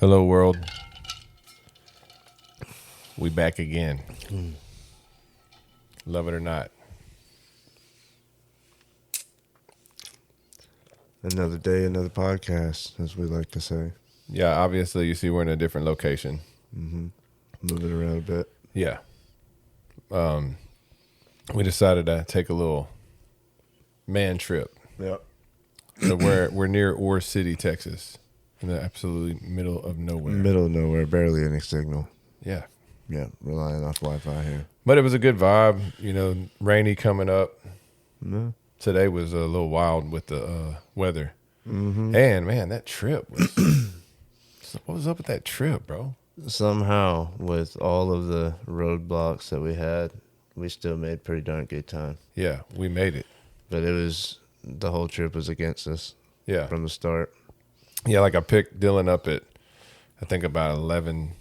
Hello, world. We back again. Love it or not. Another day, another podcast, as we like to say. Yeah, obviously, you see we're in a different location. Moving around a bit. Yeah. We decided to take a little man trip. Yep. So we're near Ore City, Texas, in the absolutely middle of nowhere. Middle of nowhere, barely any signal. Yeah. Yeah, relying off Wi-Fi here. But it was a good vibe. You know, rainy coming up. No. Today was a little wild with the weather. Mm-hmm. And, man, that trip was... What was up with that trip, bro? Somehow, with all of the roadblocks that we had, we still made pretty darn good time. Yeah, we made it. But the whole trip was against us. Yeah. From the start. Yeah, like I picked Dylan up at, I think about 11:30,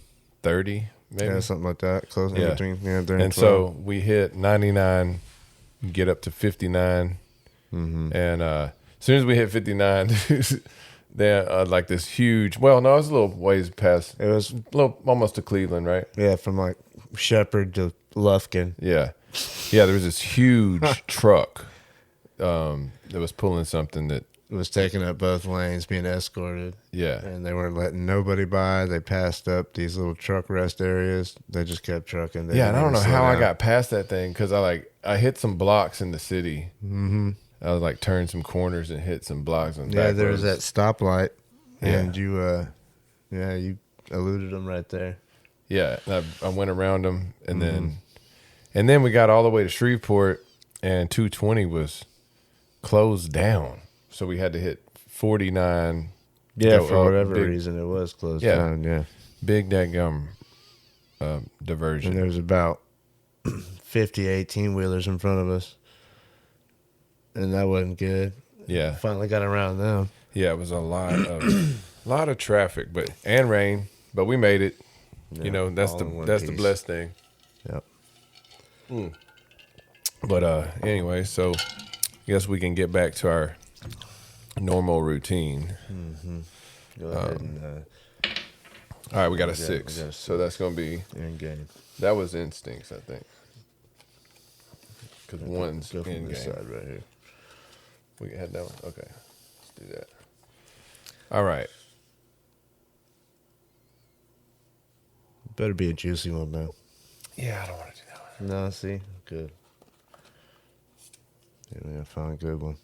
maybe. Yeah, something like that. Close in between. Yeah, during and 12. so we hit 99, get up to 59. Mm-hmm. And as soon as we hit 59, then like this huge, well, no, it was a little ways past. It was a little, almost to Cleveland, right? Yeah, from like Shepherd to Lufkin. Yeah. Yeah, there was this huge truck that was pulling something that. It was taking up both lanes, being escorted. Yeah. And they weren't letting nobody by. They passed up these little truck rest areas. They just kept trucking. Yeah, and I don't know how I got past that thing because I hit some blocks in the city. Mm-hmm. I was like turned some corners and hit some blocks. And yeah, there was that stoplight, and yeah. you eluded them right there. Yeah, I went around them, and then we got all the way to Shreveport, and 220 was closed down, so we had to hit 49. Yeah, for whatever reason it was closed down. Yeah, big dadgum diversion. And there was about 50 18-wheelers in front of us. And that wasn't good. Yeah. Finally got around them. Yeah, it was a lot of traffic, and rain, but we made it. Yeah, you know, that's the blessed thing. Yep. But anyway, so I guess we can get back to our normal routine. Mm-hmm. Go ahead and all right, we got a 6. So that's going to be in game. That was instincts, I think. Because one's go from in this game. side right here. We can head that one? Okay. Let's do that. All right. Better be a juicy one, man. Yeah, I don't want to do that one. No, see? Good. Yeah, I found a good one.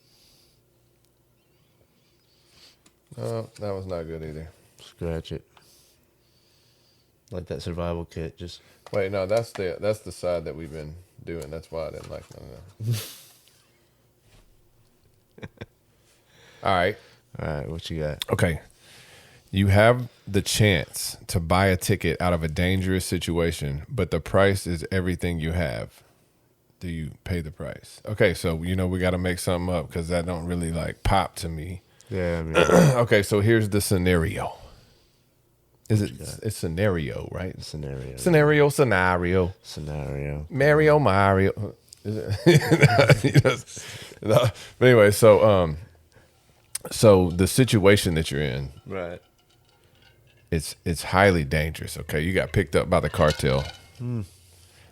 No, that was not good either. Scratch it. Like that survival kit. Just wait. No, that's the side that we've been doing. That's why I didn't like none of that. All right. All right. What you got? Okay. You have the chance to buy a ticket out of a dangerous situation, but the price is everything you have. Do you pay the price? Okay, so we got to make something up because that don't really like pop to me. Yeah. I mean, okay, so here's the scenario. It's scenario, right? Scenario. Scenario. Mario. Is it? No. But anyway, so the situation that you're in, right? It's highly dangerous. Okay, you got picked up by the cartel.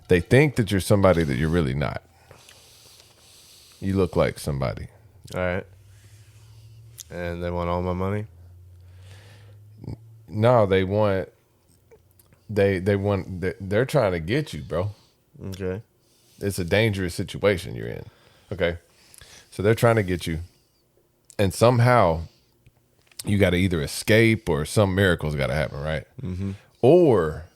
They think that you're somebody that you're really not. You look like somebody. All right. And they want all my money? No, they want. They're trying to get you, bro. Okay. It's a dangerous situation you're in. Okay. So they're trying to get you. And somehow you got to either escape or some miracle's got to happen, right? Mm-hmm. Or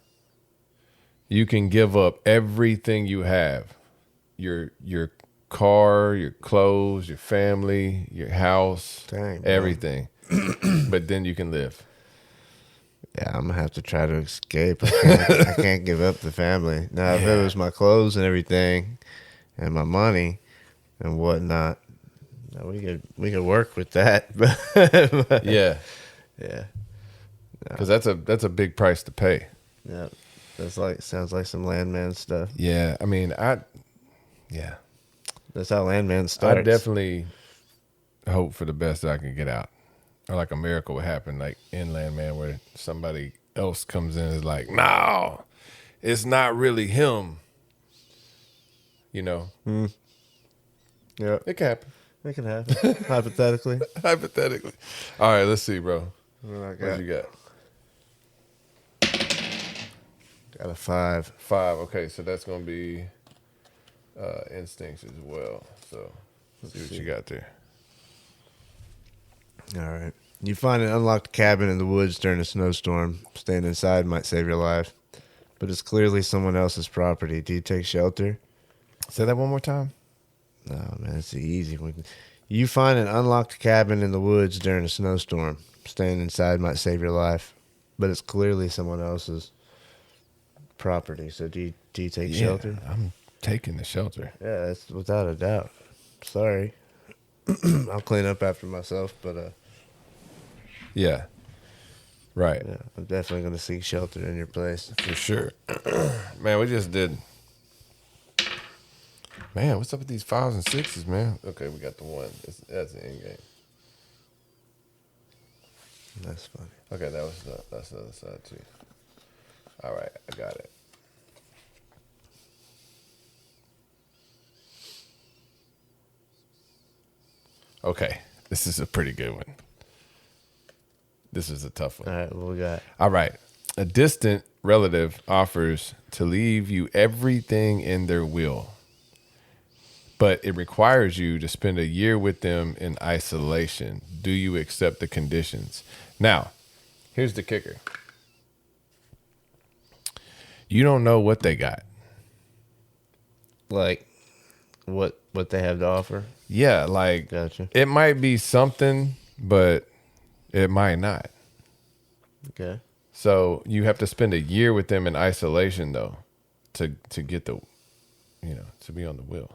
you can give up everything you have. Your car, your clothes, your family, your house, everything. But then you can live. Yeah, I'm going to have to try to escape. I can't give up the family. Now, if it was my clothes and everything and my money and whatnot, we could work with that. But yeah. Yeah. Because that's a big price to pay. Yeah. Sounds like some landman stuff. Yeah. I mean, That's how landman starts. I definitely hope for the best that I can get out. or like a miracle would happen, like Inland Man, where somebody else comes in and is like, no, it's not really him. You know, Yeah, it can happen. it can happen. Hypothetically. Hypothetically. All right, let's see, bro. What What you got? Got a 5. 5. Okay, so that's gonna be instincts as well. So let's see what you got there. All right. You find an unlocked cabin in the woods during a snowstorm. Staying inside might save your life, but it's clearly someone else's property. Do you take shelter? Say that one more time. No, man, it's the easy one. You find an unlocked cabin in the woods during a snowstorm. Staying inside might save your life, but it's clearly someone else's property. So do you take shelter? I'm taking the shelter. Yeah, that's without a doubt. Sorry. I'll clean up after myself, but Yeah. Right. yeah, I'm definitely going to seek shelter in your place. For sure. Man, we just did. Man, what's up with these 5s and 6s, man? Okay, we got the 1. That's the end game. That's funny. Okay, that's the other side too. All right, I got it. Okay, this is a pretty good one. This is a tough one. All right, what we got? All right. A distant relative offers to leave you everything in their will, but it requires you to spend a year with them in isolation. Do you accept the conditions? Now, here's the kicker. You don't know what they got. Like, what they have to offer? Yeah, like Gotcha. it might be something, but it might not. Okay. So you have to spend a year with them in isolation, though, to get the, to be on the wheel.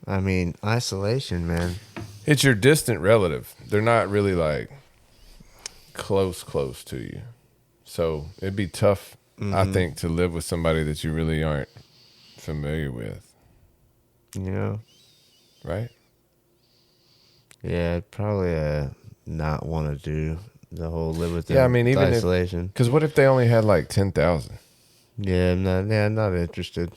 I mean, isolation, man. It's your distant relative. They're not really like close to you. So it'd be tough, I think, to live with somebody that you really aren't familiar with. You know? Right? Yeah, I'd probably not want to do the whole live with them. Yeah, I mean, even isolation. Because what if they only had like 10,000? Yeah, I'm not interested.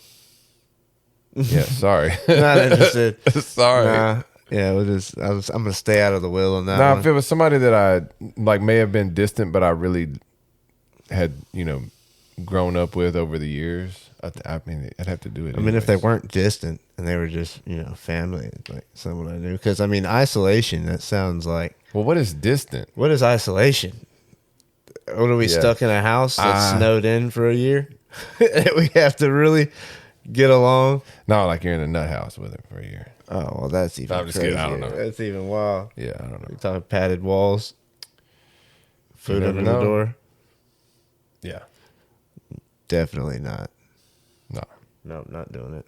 Yeah, sorry. Not interested. Sorry. Nah. Yeah, I'm gonna stay out of the will on that Now, one. if it was somebody that I like may have been distant, but I really had, grown up with over the years, I mean, I'd have to do it. I mean, if they anyways. weren't distant and they were just, family, like someone I knew. Because, I mean, isolation, that sounds like. Well, what is distant? What is isolation? What are we stuck in a house that's snowed in for a year? We have to really get along. No, like you're in a nut house with him for a year. Oh, well, that's even I'm just crazier. kidding. I don't know. That's even wild. Yeah, I don't know. You're talking padded walls, food never under the know. door. Yeah. Definitely not. No. Nope, not doing it.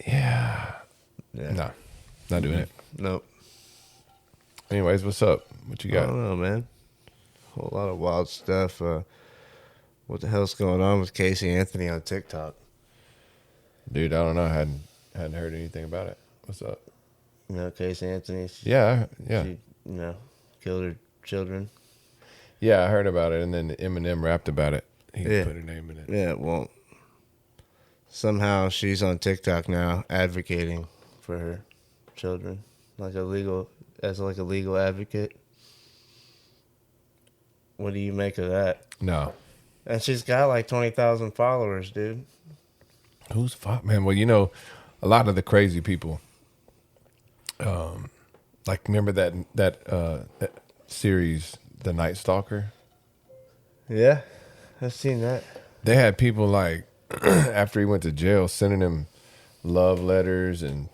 Yeah. Yeah. No. Not doing it. Nope. Anyways, what's up? What you I got? don't know, man. Whole lot of wild stuff. What the hell's going on with Casey Anthony on TikTok? Dude, I don't know. I hadn't heard anything about it. What's up? You know, Casey Anthony. Yeah. She, killed her children. Yeah, I heard about it, and then Eminem rapped about it. He Yeah. put her name in it. Yeah, well, somehow she's on TikTok now advocating for her children, as a legal advocate. What do you make of that? No. And she's got like 20,000 followers, dude. Who's fuck, man? Well, a lot of the crazy people. Like remember that series, The Night Stalker? Yeah, I've seen that. They had people like after he went to jail sending him love letters, and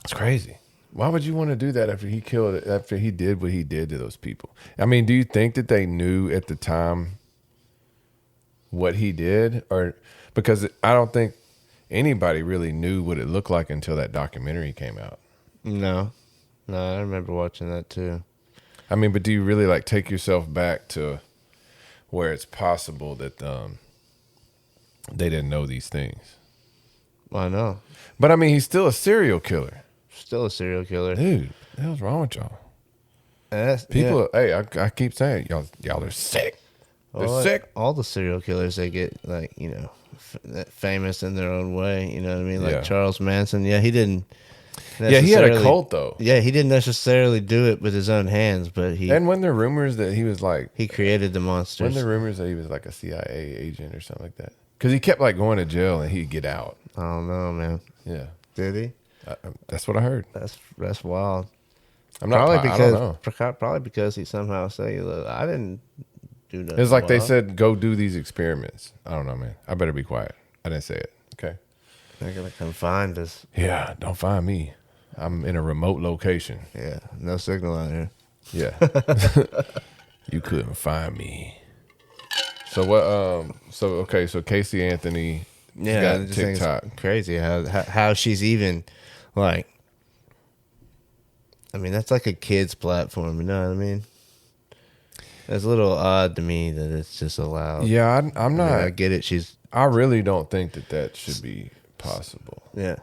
it's crazy. Why would you want to do that after he did what he did to those people? I mean, do you think that they knew at the time what he did, or because I don't think anybody really knew what it looked like until that documentary came out. No, I remember watching that too. I mean, but do you really like take yourself back to where it's possible that they didn't know these things? I know. But I mean, he's still a serial killer. Still a serial killer. Dude, what the hell's wrong with y'all? People, hey, I keep saying y'all are sick. They're sick. All the serial killers, they get like famous in their own way. You know what I mean? Like Yeah. Charles Manson. Yeah, he didn't. Yeah, he had a cult though. Yeah, he didn't necessarily do it with his own hands, but And when there rumors that he was like, he created the monsters. when there rumors that he was like a CIA agent or something like that, because he kept like going to jail and he'd get out. I don't know, man. Yeah, Did he? that's what I heard. That's wild. I'm not. I don't know. Probably because he somehow say, "Look, I didn't do nothing." It's like they wild. said, go do these experiments. I don't know, man. I better be quiet. I didn't say it. Okay. They're gonna come find us. Yeah, don't find me. I'm in a remote location. Yeah, no signal out here. Yeah. You couldn't find me. So what? So Casey Anthony got just think TikTok. it's crazy how she's even like. I mean, that's like a kid's platform. You know what I mean? It's a little odd to me that it's just allowed. Yeah, I'm not. I get it. I really don't think that should be possible. Yeah.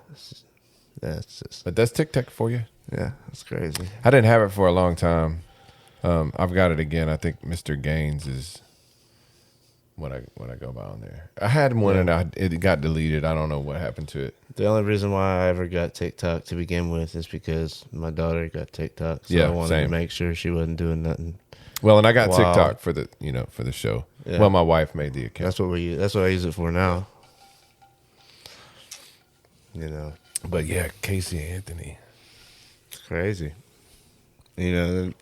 That's just. But that's TikTok for you. Yeah, that's crazy. I didn't have it for a long time. I've got it again. I think Mr. Gaines is what I go by on there. I had one and it got deleted. I don't know what happened to it. The only reason why I ever got TikTok to begin with is because my daughter got TikTok. So Yeah, I wanted same. to make sure she wasn't doing nothing. Well, and I got Wow. TikTok for the show. Yeah. Well, my wife made the account. That's what I use it for now. But yeah, Casey Anthony. It's crazy. The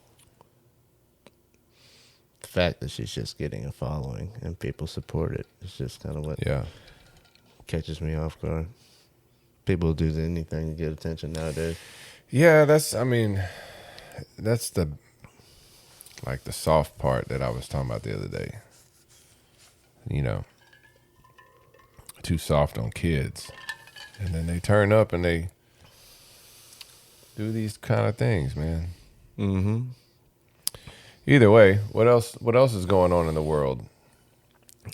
fact that she's just getting a following and people support it is just kind of what Yeah. catches me off guard. People do anything to get attention nowadays. Yeah, that's the like the soft part that I was talking about the other day. Too soft on kids. And then they turn up and they do these kind of things, man. Mm-hmm. Either way, what else is going on in the world?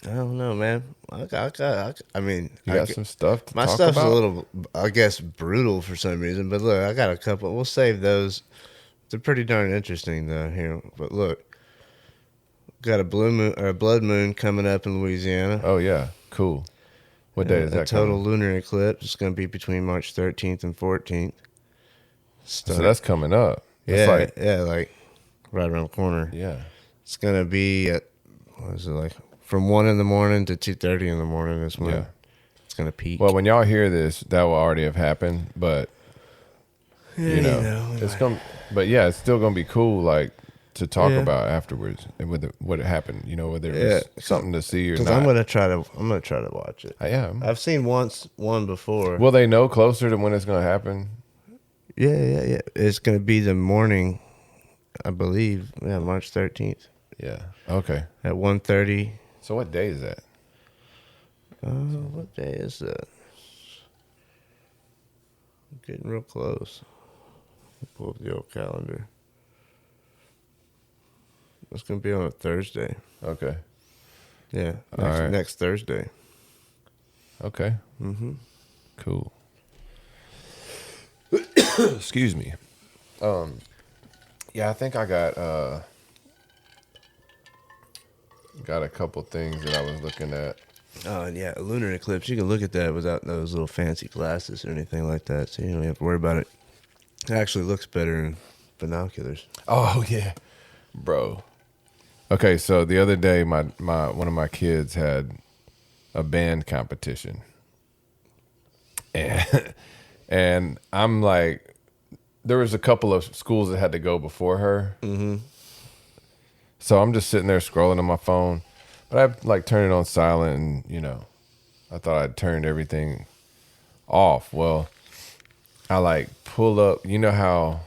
I don't know, man. I mean, You got some stuff to my talk stuff's about? a little, I guess, brutal for some reason. But look, I got a couple. We'll save those. They're pretty darn interesting, though. Here, but look, got a blue moon or a blood moon coming up in Louisiana. Oh yeah, cool. What day is A that? total coming? lunar eclipse. It's going to be between March 13th and 14th. So that's coming up. Yeah, That's like right around the corner. yeah. It's going to be at, what is it, like from 1 in the morning to 2:30 in the morning is when Yeah. it's going to peak. Well, when y'all hear this, that will already have happened, but it's going. But yeah, it's still going to be cool, like to talk about afterwards and what happened. Whether it was something to see or not. I'm gonna try to watch it. I am. I've seen one before. Will they know closer to when it's going to happen? Yeah. It's gonna be the morning, I believe. Yeah, March 13th Yeah. Okay. at 1:30. So what day is that? What day is that? Getting real close. Pull up the old calendar. It's gonna be on a Thursday. Okay. Yeah, All right. next Thursday. Okay. Mm-hmm. Cool. Excuse me. Yeah, I think I got a couple things that I was looking at. Oh, and yeah, a lunar eclipse. You can look at that without those little fancy glasses or anything like that, so you don't have to worry about it. It actually looks better in binoculars. Oh yeah, bro. Okay, so the other day, my one of my kids had a band competition, and I'm like, there was a couple of schools that had to go before her. Mm-hmm. So I'm just sitting there scrolling on my phone, but I like turned it on silent, and I thought I'd turned everything off. Well, I like pull up. You know how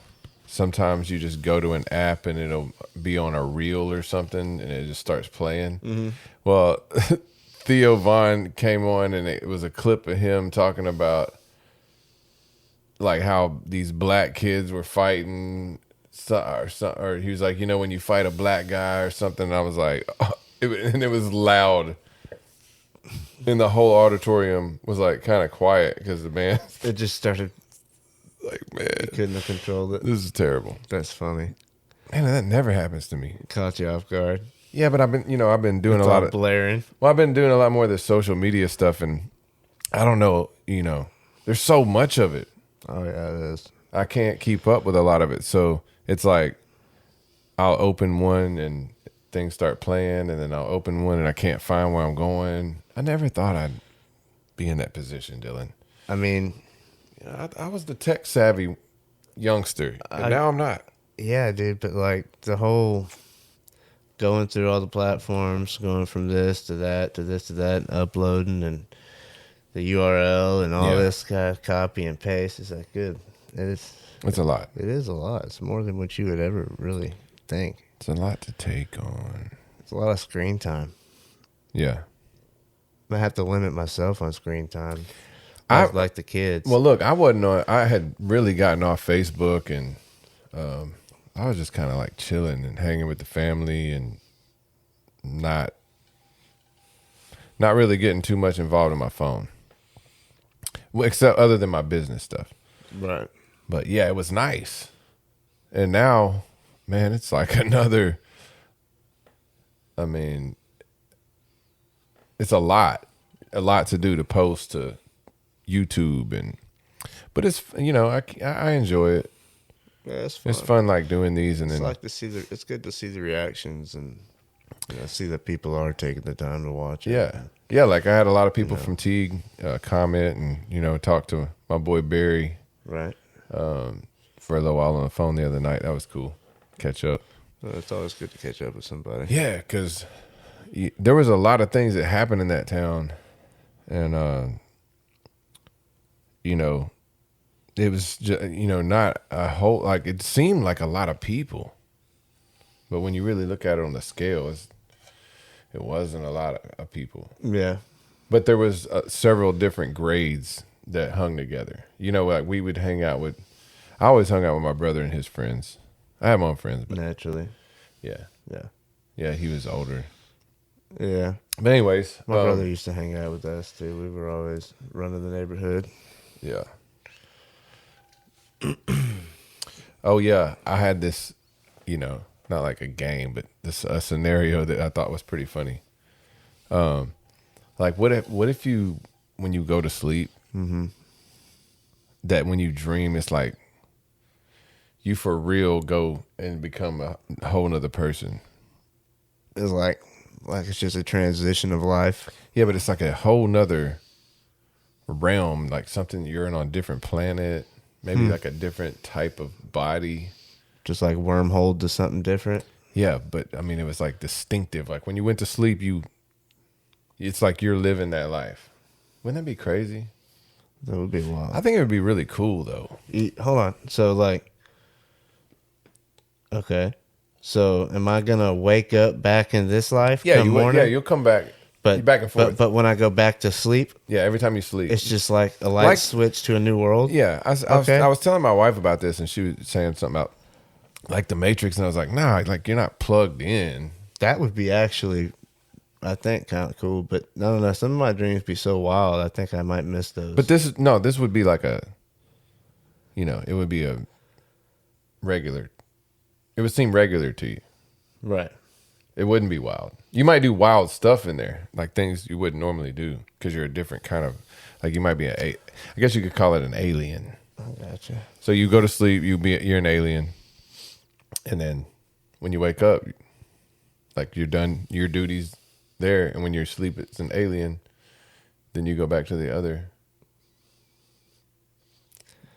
sometimes you just go to an app and it'll be on a reel or something, and it just starts playing. Mm-hmm. Well, Theo Vaughn came on, and it was a clip of him talking about like how these black kids were fighting. Or he was like, when you fight a black guy or something. And I was like, and it was loud, and the whole auditorium was like kind of quiet because the band. It just started. Like, man, You couldn't have controlled it. this is terrible. That's funny. Man, that never happens to me. Caught you off guard. Yeah, but I've been doing It's a lot all of blaring. Well, I've been doing a lot more of the social media stuff, and I don't know, there's so much of it. Oh yeah, it is. I can't keep up with a lot of it. So it's like I'll open one and things start playing, and then I'll open one and I can't find where I'm going. I never thought I'd be in that position, Dylan. I mean, I was the tech savvy youngster, and now I'm not. yeah, dude, but like the whole going through all the platforms, going from this to that to this to that, and uploading and the URL and all this kind of copy and paste is like good. It's a lot. It is a lot. It's more than what you would ever really think. It's a lot to take on. It's a lot of screen time. Yeah. I have to limit myself on screen time. I like the kids. Well, look, I had really gotten off Facebook, and I was just kind of like chilling and hanging with the family and not really getting too much involved in my phone. Well, except other than my business stuff. Right. But yeah, it was nice. And now, man, it's like another, it's a lot to do to post to YouTube but it's, I enjoy it. Yeah, it's fun. It's fun like doing these, and It's then like it's good to see the reactions and see that people are taking the time to watch it. Yeah, like I had a lot of people from Teague comment and talk to my boy Barry Right. for a little while on the phone the other night. That was cool. Catch up. Well, it's always good to catch up with somebody. Yeah, because there was a lot of things that happened in that town, and it was just, not a whole, like, it seemed like a lot of people, but when you really look at it on the scale, it wasn't a lot of people. Yeah. But there was several different grades that hung together. Like we would hang out with, I always hung out with my brother and his friends. I have my own friends, but Naturally. yeah. Yeah. Yeah, he was older. Yeah. But anyways. My brother used to hang out with us too. We were always running the neighborhood. Yeah. Oh yeah, I had this, not like a game, but a scenario that I thought was pretty funny. Like what if you, when you go to sleep, that when you dream, it's like you for real go and become a whole nother person. It's like it's just a transition of life. Yeah, but it's like a whole nother realm, like something you're in on a different planet, maybe like a different type of body. Just like wormhole to something different. Yeah, but it was like distinctive. Like when you went to sleep, it's like you're living that life. Wouldn't that be crazy? That would be wild. I think it would be really cool though. Hold on. So okay. So am I gonna wake up back in this life? Yeah, morning? you'll come back. But you're back and forth. But when I go back to sleep, yeah, every time you sleep, it's just like a light switch to a new world. Yeah, I was telling my wife about this, and she was saying something about like the Matrix, and I was like, nah, like you're not plugged in. That would be actually, I think, kind of cool. But no, some of my dreams be so wild. I think I might miss those. But this would be like it would be a regular. It would seem regular to you, right? It wouldn't be wild. You might do wild stuff in there, like things you wouldn't normally do, because you're a different kind of, like you might be I guess you could call it an alien. I gotcha. So you go to sleep, you're an alien, and then when you wake up, like you're done your duties there, and when you're asleep, it's an alien. Then you go back to the other.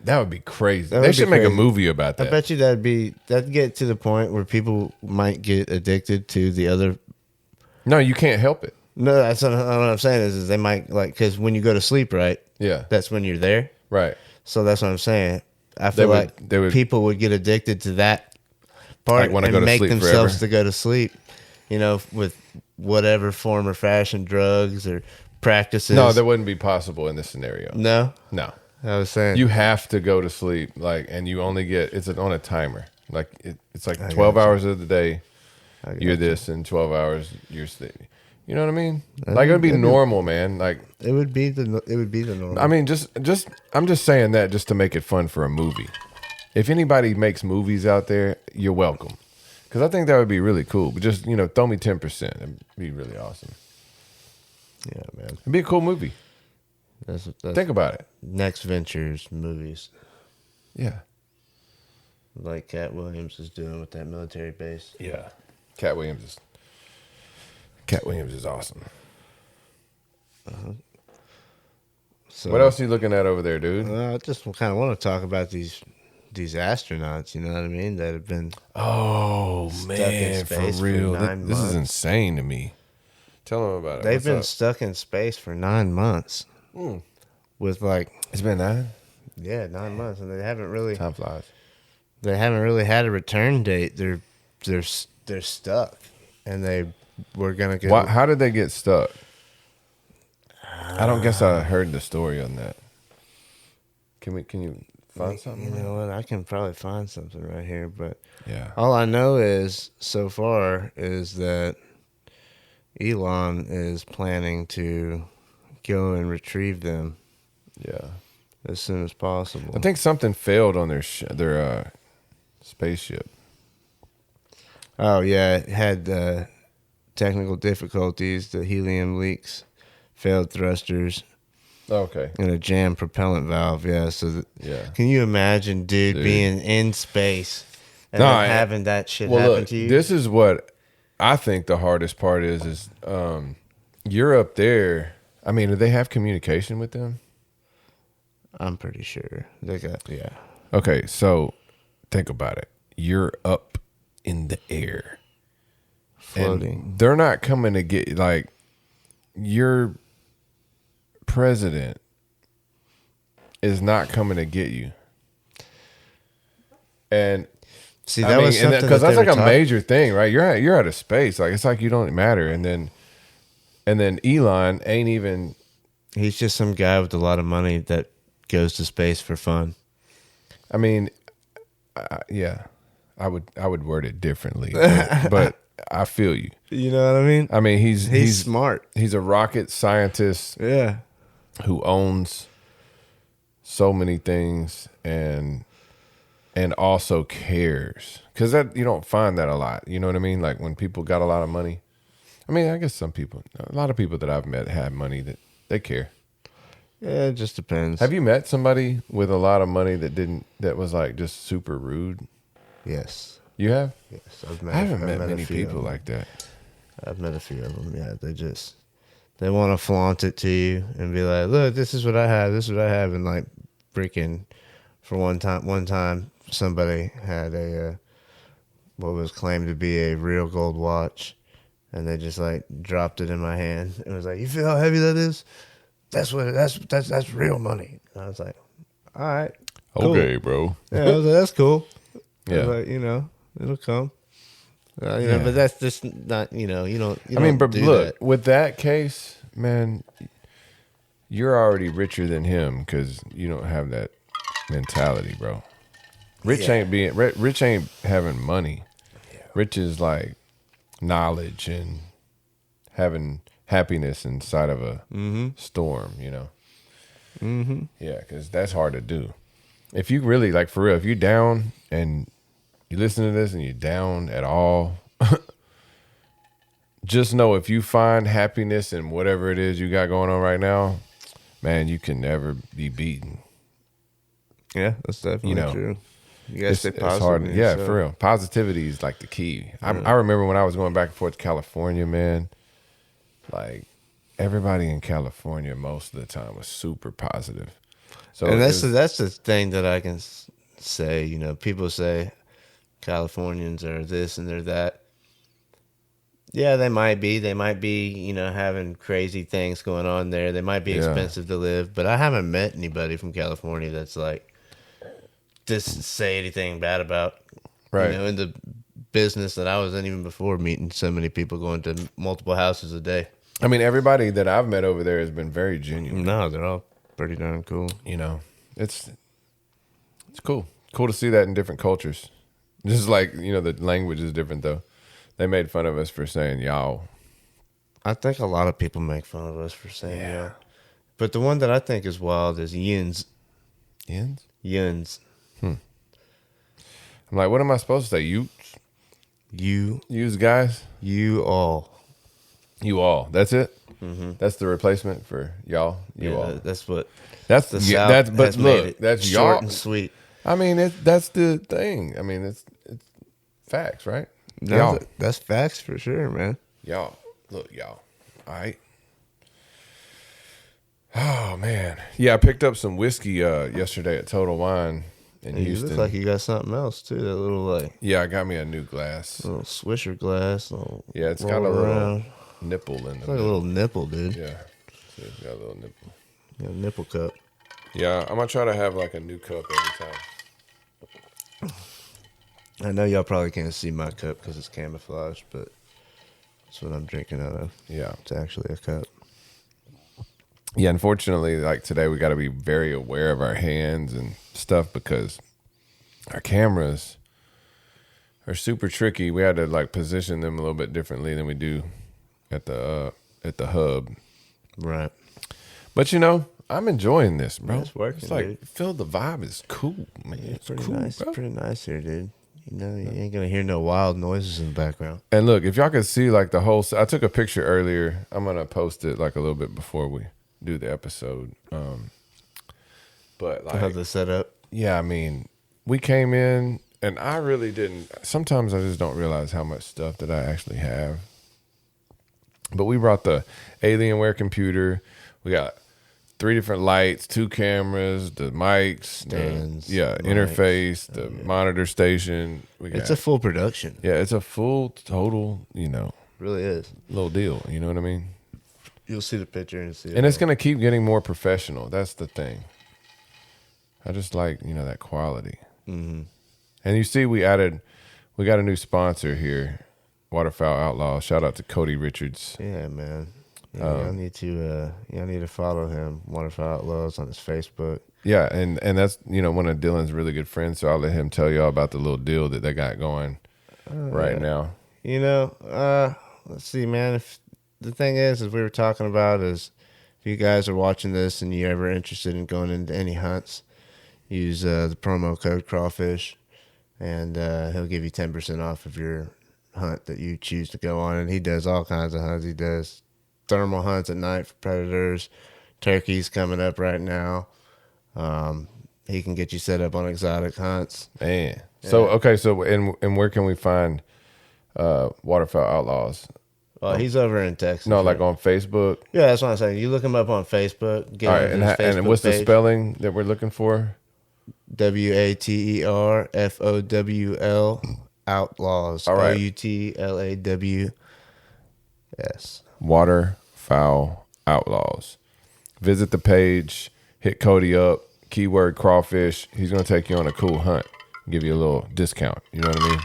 That would be crazy. They should make a movie about that. I bet you that'd get to the point where people might get addicted to the other. No, you can't help it. No, that's what I'm saying is they might because when you go to sleep, right? Yeah, that's when you're there, right? So that's what I'm saying. I feel people would get addicted to that part like and make themselves to go to sleep. With whatever form or fashion, drugs or practices. No, that wouldn't be possible in this scenario. No. I was saying you have to go to sleep, and you only get it's on a timer. Like it's like 12 hours of the day. You're this, and 12 hours you're sleeping. You know what I mean? Like it would be normal, man. Like it would be the normal. I'm just saying that just to make it fun for a movie. If anybody makes movies out there, you're welcome. Because I think that would be really cool. But just, throw me 10%. It'd be really awesome. Yeah, man. It'd be a cool movie. That's Think about it. next ventures movies. Yeah. Like Cat Williams is doing with that military base. Yeah. Cat Williams is awesome. So, What else are you looking at over there, dude? I just kind of want to talk about these astronauts. You know what I mean? That have been Oh, stuck man, in space for real. 9 This months. is insane to me. Tell them about it. They've What's been up? stuck in space for 9 months. With It's been 9? 9 months, and they haven't really. Time flies. They haven't really had a return date. They're stuck, and they were gonna get. How did they get stuck? I don't guess I heard the story on that. Can you find something? You know what? I can probably find something right here, but Yeah. all I know is so far is that Elon is planning to go and retrieve them Yeah. as soon as possible. I think something failed on their spaceship. Oh yeah, it had technical difficulties, the helium leaks, failed thrusters, Okay. and a jammed propellant valve. Yeah, so Yeah. can you imagine, dude, being in space and No, then having that shit Well, happen look, to you? this is what I think the hardest part is you're up there. I mean, do they have communication with them? I'm pretty sure they got Okay, so think about it. You're up in the air. floating. And they're not coming to get, like, your president is not coming to get you. And See, that was something because that that's they like were a major thing, right? You're out of space. Like, it's like you don't matter. And then Elon ain't even. He's just some guy with a lot of money that goes to space for fun. I mean, yeah, I would word it differently, but I feel you. You know what I mean? I mean, he's smart. He's a rocket scientist Yeah. who owns so many things and also cares, because that you don't find that a lot. You know what I mean? Like when people got a lot of money. I mean, I guess a lot of people that I've met have money that they care. Yeah, it just depends. Have you met somebody with a lot of money that was like just super rude? Yes. You have? Yes. I haven't met a many few people of them. like that. I've met a few of them. Yeah, they want to flaunt it to you and be like, "Look, this is what I have. This is what I have." And like, freaking, for one time, somebody had a what was claimed to be a real gold watch, and they just like dropped it in my hand. It was like, "You feel how heavy that is? That's real money." And I was like, "All right, cool." Okay, bro. Yeah, I was like, "That's cool." I was Yeah. like, it'll come. Yeah. But that's just not, you don't. I mean, but do look, that. with that case, man, you're already richer than him because you don't have that mentality, bro. Rich ain't having money. Rich is like knowledge and having happiness inside of a storm, Mm-hmm. Yeah, because that's hard to do. If you really, like, for real, if you're down and you listen to this and you're down at all, just know if you find happiness in whatever it is you got going on right now, man, you can never be beaten. Yeah, that's definitely true. You gotta stay positive. It's hard. in Yeah, yourself. for real. Positivity is like the key. I remember when I was going back and forth to California, man, like everybody in California most of the time was super positive. So And that's the thing that I can say. People say Californians are this and they're that. Yeah, they might be. They might be, having crazy things going on there. They might be expensive to live, but I haven't met anybody from California that's like just say anything bad about. Right. In the business that I was in even before meeting so many people going to multiple houses a day. I mean, everybody that I've met over there has been very genuine. No, they're all pretty darn cool. It's cool. Cool to see that in different cultures. Just like, the language is different though. They made fun of us for saying y'all. I think a lot of people make fun of us for saying yeah. But the one that I think is wild is yins. Yins? Yins. I'm like, what am I supposed to say? Utes? You Used guys? you all. You all. That's it? Mm-hmm. That's the replacement for y'all? You all. That's what That's the yeah, South that's but has made look, it that's short y'all. and sweet. I mean, that's the thing. I mean, it's facts, right? No, Y'all. that's facts for sure, man. Y'all. Look, y'all. All right. Oh man. Yeah, I picked up some whiskey yesterday at Total Wine in You Houston. look like you got something else too. That little like Yeah, I got me a new glass. little swisher glass. Little Yeah, it's got a roll little around. nipple in It's the like a middle. little nipple, dude. Yeah. See, it's got a little nipple. Yeah, nipple cup. Yeah, I'm gonna try to have like a new cup every time. I know y'all probably can't see my cup because it's camouflage, but that's what I'm drinking out of. Yeah. It's actually a cup. Yeah, unfortunately, like today, we got to be very aware of our hands and stuff because our cameras are super tricky. We had to like position them a little bit differently than we do at the hub. Right. But you know, I'm enjoying this, bro. Yeah, it's working, It's like dude. feel the vibe is cool, man. It's It's pretty cool, nice. bro. Pretty nice here, dude. You know, you ain't gonna hear no wild noises in the background. And look, if y'all could see like the whole, I took a picture earlier. I'm gonna post it like a little bit before we do the episode. But like, How the setup? yeah, I mean, we came in and I really didn't. Sometimes I just don't realize how much stuff that I actually have. But we brought the Alienware computer. We got 3 different lights, 2 cameras, the mics, Stands, mics, interface, the monitor station. We got, It's a full production. yeah, it's a full total, Really is. little deal. You know what I mean? You'll see the picture and see it. And it's going to keep getting more professional. That's the thing. I just like, that quality. Mm-hmm. And you see, we got a new sponsor here, Waterfowl Outlaws. Shout out to Cody Richards. Yeah, man. Yeah, y'all need to follow him, Waterfowl Outlaws, on his Facebook. Yeah, and that's, one of Dylan's really good friends, so I'll let him tell y'all about the little deal that they got going right now. Let's see, man. If the thing is, as we were talking about, is if you guys are watching this and you're ever interested in going into any hunts, use the promo code Crawfish, and he'll give you 10% off of your hunt that you choose to go on. And he does all kinds of hunts. He does thermal hunts at night for predators, turkeys coming up right now. He can get you set up on exotic hunts. Man. So, okay, so and where can we find Waterfowl Outlaws? Well, he's over in Texas. No, right? like on Facebook? Yeah, that's what I'm saying. You look him up on Facebook. Get All right, him to his and Facebook what's the page. spelling that we're looking for? WATERFOWL Outlaws. All right. OUTLAWS. Waterfowl Outlaws. Visit the page, hit Cody up, keyword crawfish. He's going to take you on a cool hunt, give you a little discount. You know what I mean?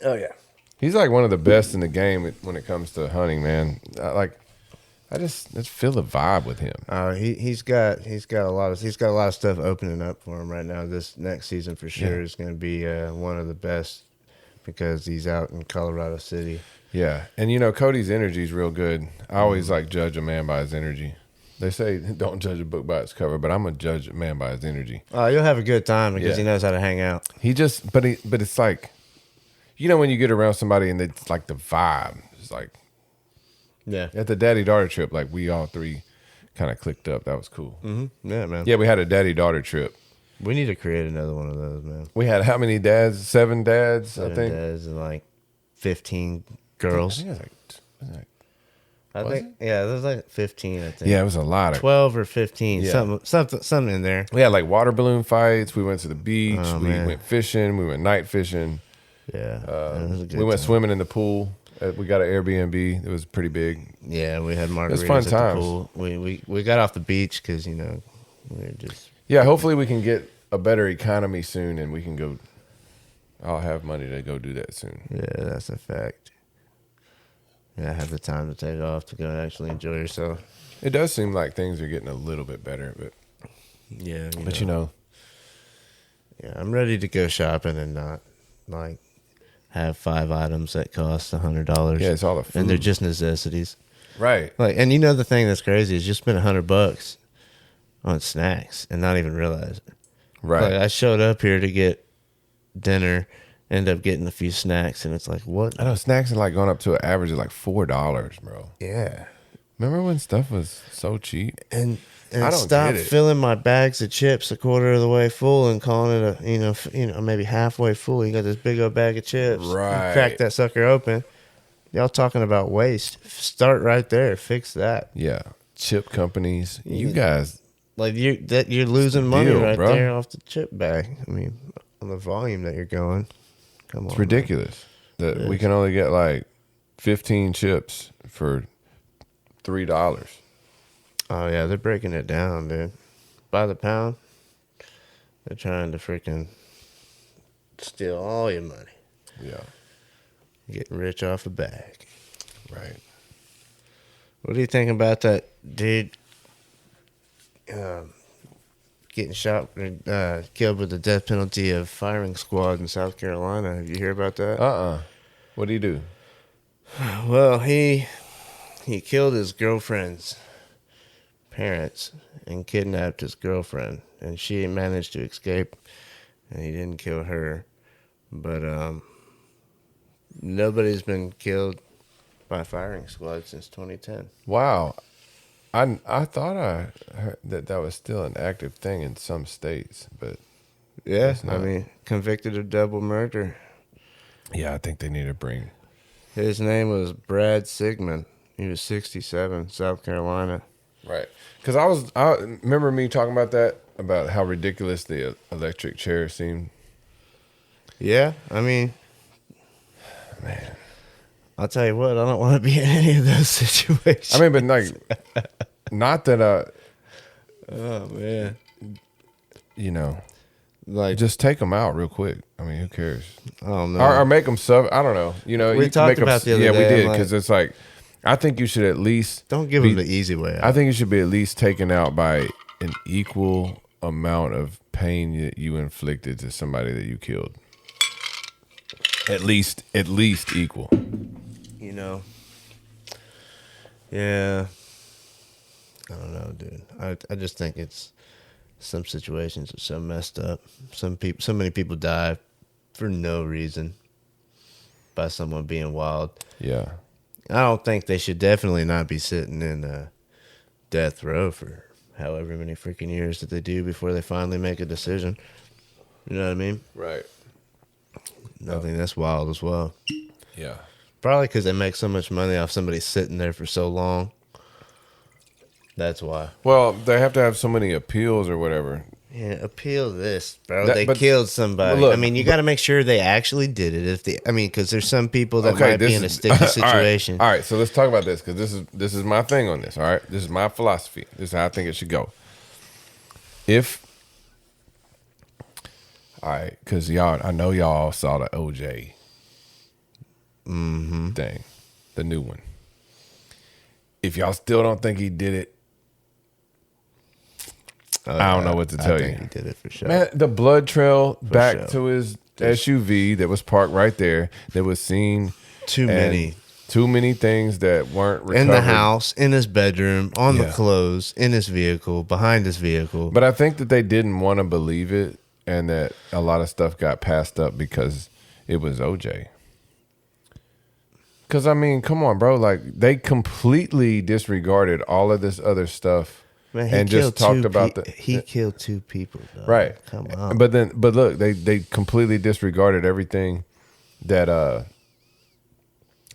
Oh, yeah. He's like one of the best in the game when it comes to hunting, man. I just feel the vibe with him. He's got a lot of stuff opening up for him right now. This next season for sure is going to be one of the best because he's out in Colorado City. Yeah, and Cody's energy is real good. I always like judge a man by his energy. They say don't judge a book by its cover, but I'm gonna judge a man by his energy. You'll have a good time because Yeah. he knows how to hang out. But it's like, when you get around somebody and it's like the vibe, it's like Yeah. at the daddy-daughter trip, like we all 3 kind of clicked up. That was cool. Mm-hmm. Yeah, man. Yeah, we had a daddy-daughter trip. We need to create another one of those, man. We had how many dads? 7 dads, 7 I think. days and like 15 girls. I think it was like There's like 15. I think. yeah, it was a lot of 12 or 15. Yeah. Something in there. We had like water balloon fights. We went to the beach. Oh, We man. went fishing. We went night fishing. Yeah. It was a good We went time. swimming in the pool. We got an Airbnb. It was pretty big. Yeah, we had margaritas was fun at times. the pool. We got off the beach because we were just Yeah, hopefully we can get a better economy soon, and we can go. I'll have money to go do that soon. yeah, that's a fact. Yeah, have the time to take off to go actually enjoy yourself. It does seem like things are getting a little bit better, but Yeah, yeah, I'm ready to go shopping and not like have 5 items that cost $100. yeah, it's all the food. and they're just necessities. right. Like, and the thing that's crazy is you spend $100 on snacks and not even realize it. Right. Like, I showed up here to get dinner, end up getting a few snacks, and it's like, what? I know snacks are like going up to an average of like $4, bro. Yeah. Remember when stuff was so cheap? And I don't stop get it. filling my bags of chips a quarter of the way full and calling it maybe halfway full. You got this big old bag of chips. Right. You crack that sucker open. Y'all talking about waste. Start right there. Fix that. Yeah. Chip companies. You guys. Like you're losing money deal, right bro. there off the chip bag. I mean, on the volume that you're going. Come on. It's ridiculous that we can only get like 15 chips for $3. Oh yeah, they're breaking it down, dude. By the pound. They're trying to freaking steal all your money. Yeah. Getting rich off a bag. Right. What do you think about that dude getting shot, killed with the death penalty of firing squad in South Carolina? Have you heard about that? What do you do? Well, he killed his girlfriend's parents and kidnapped his girlfriend, and she managed to escape, and he didn't kill her. But nobody's been killed by firing squad since 2010. Wow. I thought I heard that was still an active thing in some states, but Yeah, it's not. I mean, convicted of double murder. Yeah, I think they need to bring. His name was Brad Sigmund. He was 67, South Carolina. Right. Because I remember me talking about that, about how ridiculous the electric chair seemed. Yeah, I mean, Man. I'll tell you what, I don't want to be in any of those situations. I mean, but like, not that oh man, like just take them out real quick. I mean, who cares? I don't know. Or make them sub. I don't know. We you talked make 'em- about the other yeah, day, we did I'm because it's like, I think you should at least don't give be- them the easy way out. I think it should be at least taken out by an equal amount of pain that you inflicted to somebody that you killed. At least equal. Yeah. I don't know, dude. I just think it's some situations are so messed up. So many people die for no reason by someone being wild. Yeah. I don't think they should definitely not be sitting in death row for however many freaking years that they do before they finally make a decision. You know what I mean? Right. I think that's wild as well. Yeah. Probably because they make so much money off somebody sitting there for so long. That's why. Well, they have to have so many appeals or whatever. Yeah, appeal this, bro. That- they but- killed somebody. but look, I mean, you got to make sure they actually did it. Because there's some people that might be in a sticky all right, situation. All right, so let's talk about this because this is my thing on this. All right, this is my philosophy. This is how I think it should go. All right, because I know y'all saw the OJ thing, the new one. If y'all still don't think he did it, I don't know what to tell I think you. he did it for sure. Man, the blood trail back sure. to his SUV that was parked right there, that was seen. Too and many things that weren't recovered. in the house, in his bedroom, on the Yeah. clothes, in his vehicle, behind his vehicle. But I think that they didn't want to believe it, and that a lot of stuff got passed up because it was OJ. Because, I mean, come on, bro. Like, they completely disregarded all of this other stuff. Man, and just talked about he killed two people. Dog. Right. Come on. But look, they completely disregarded everything that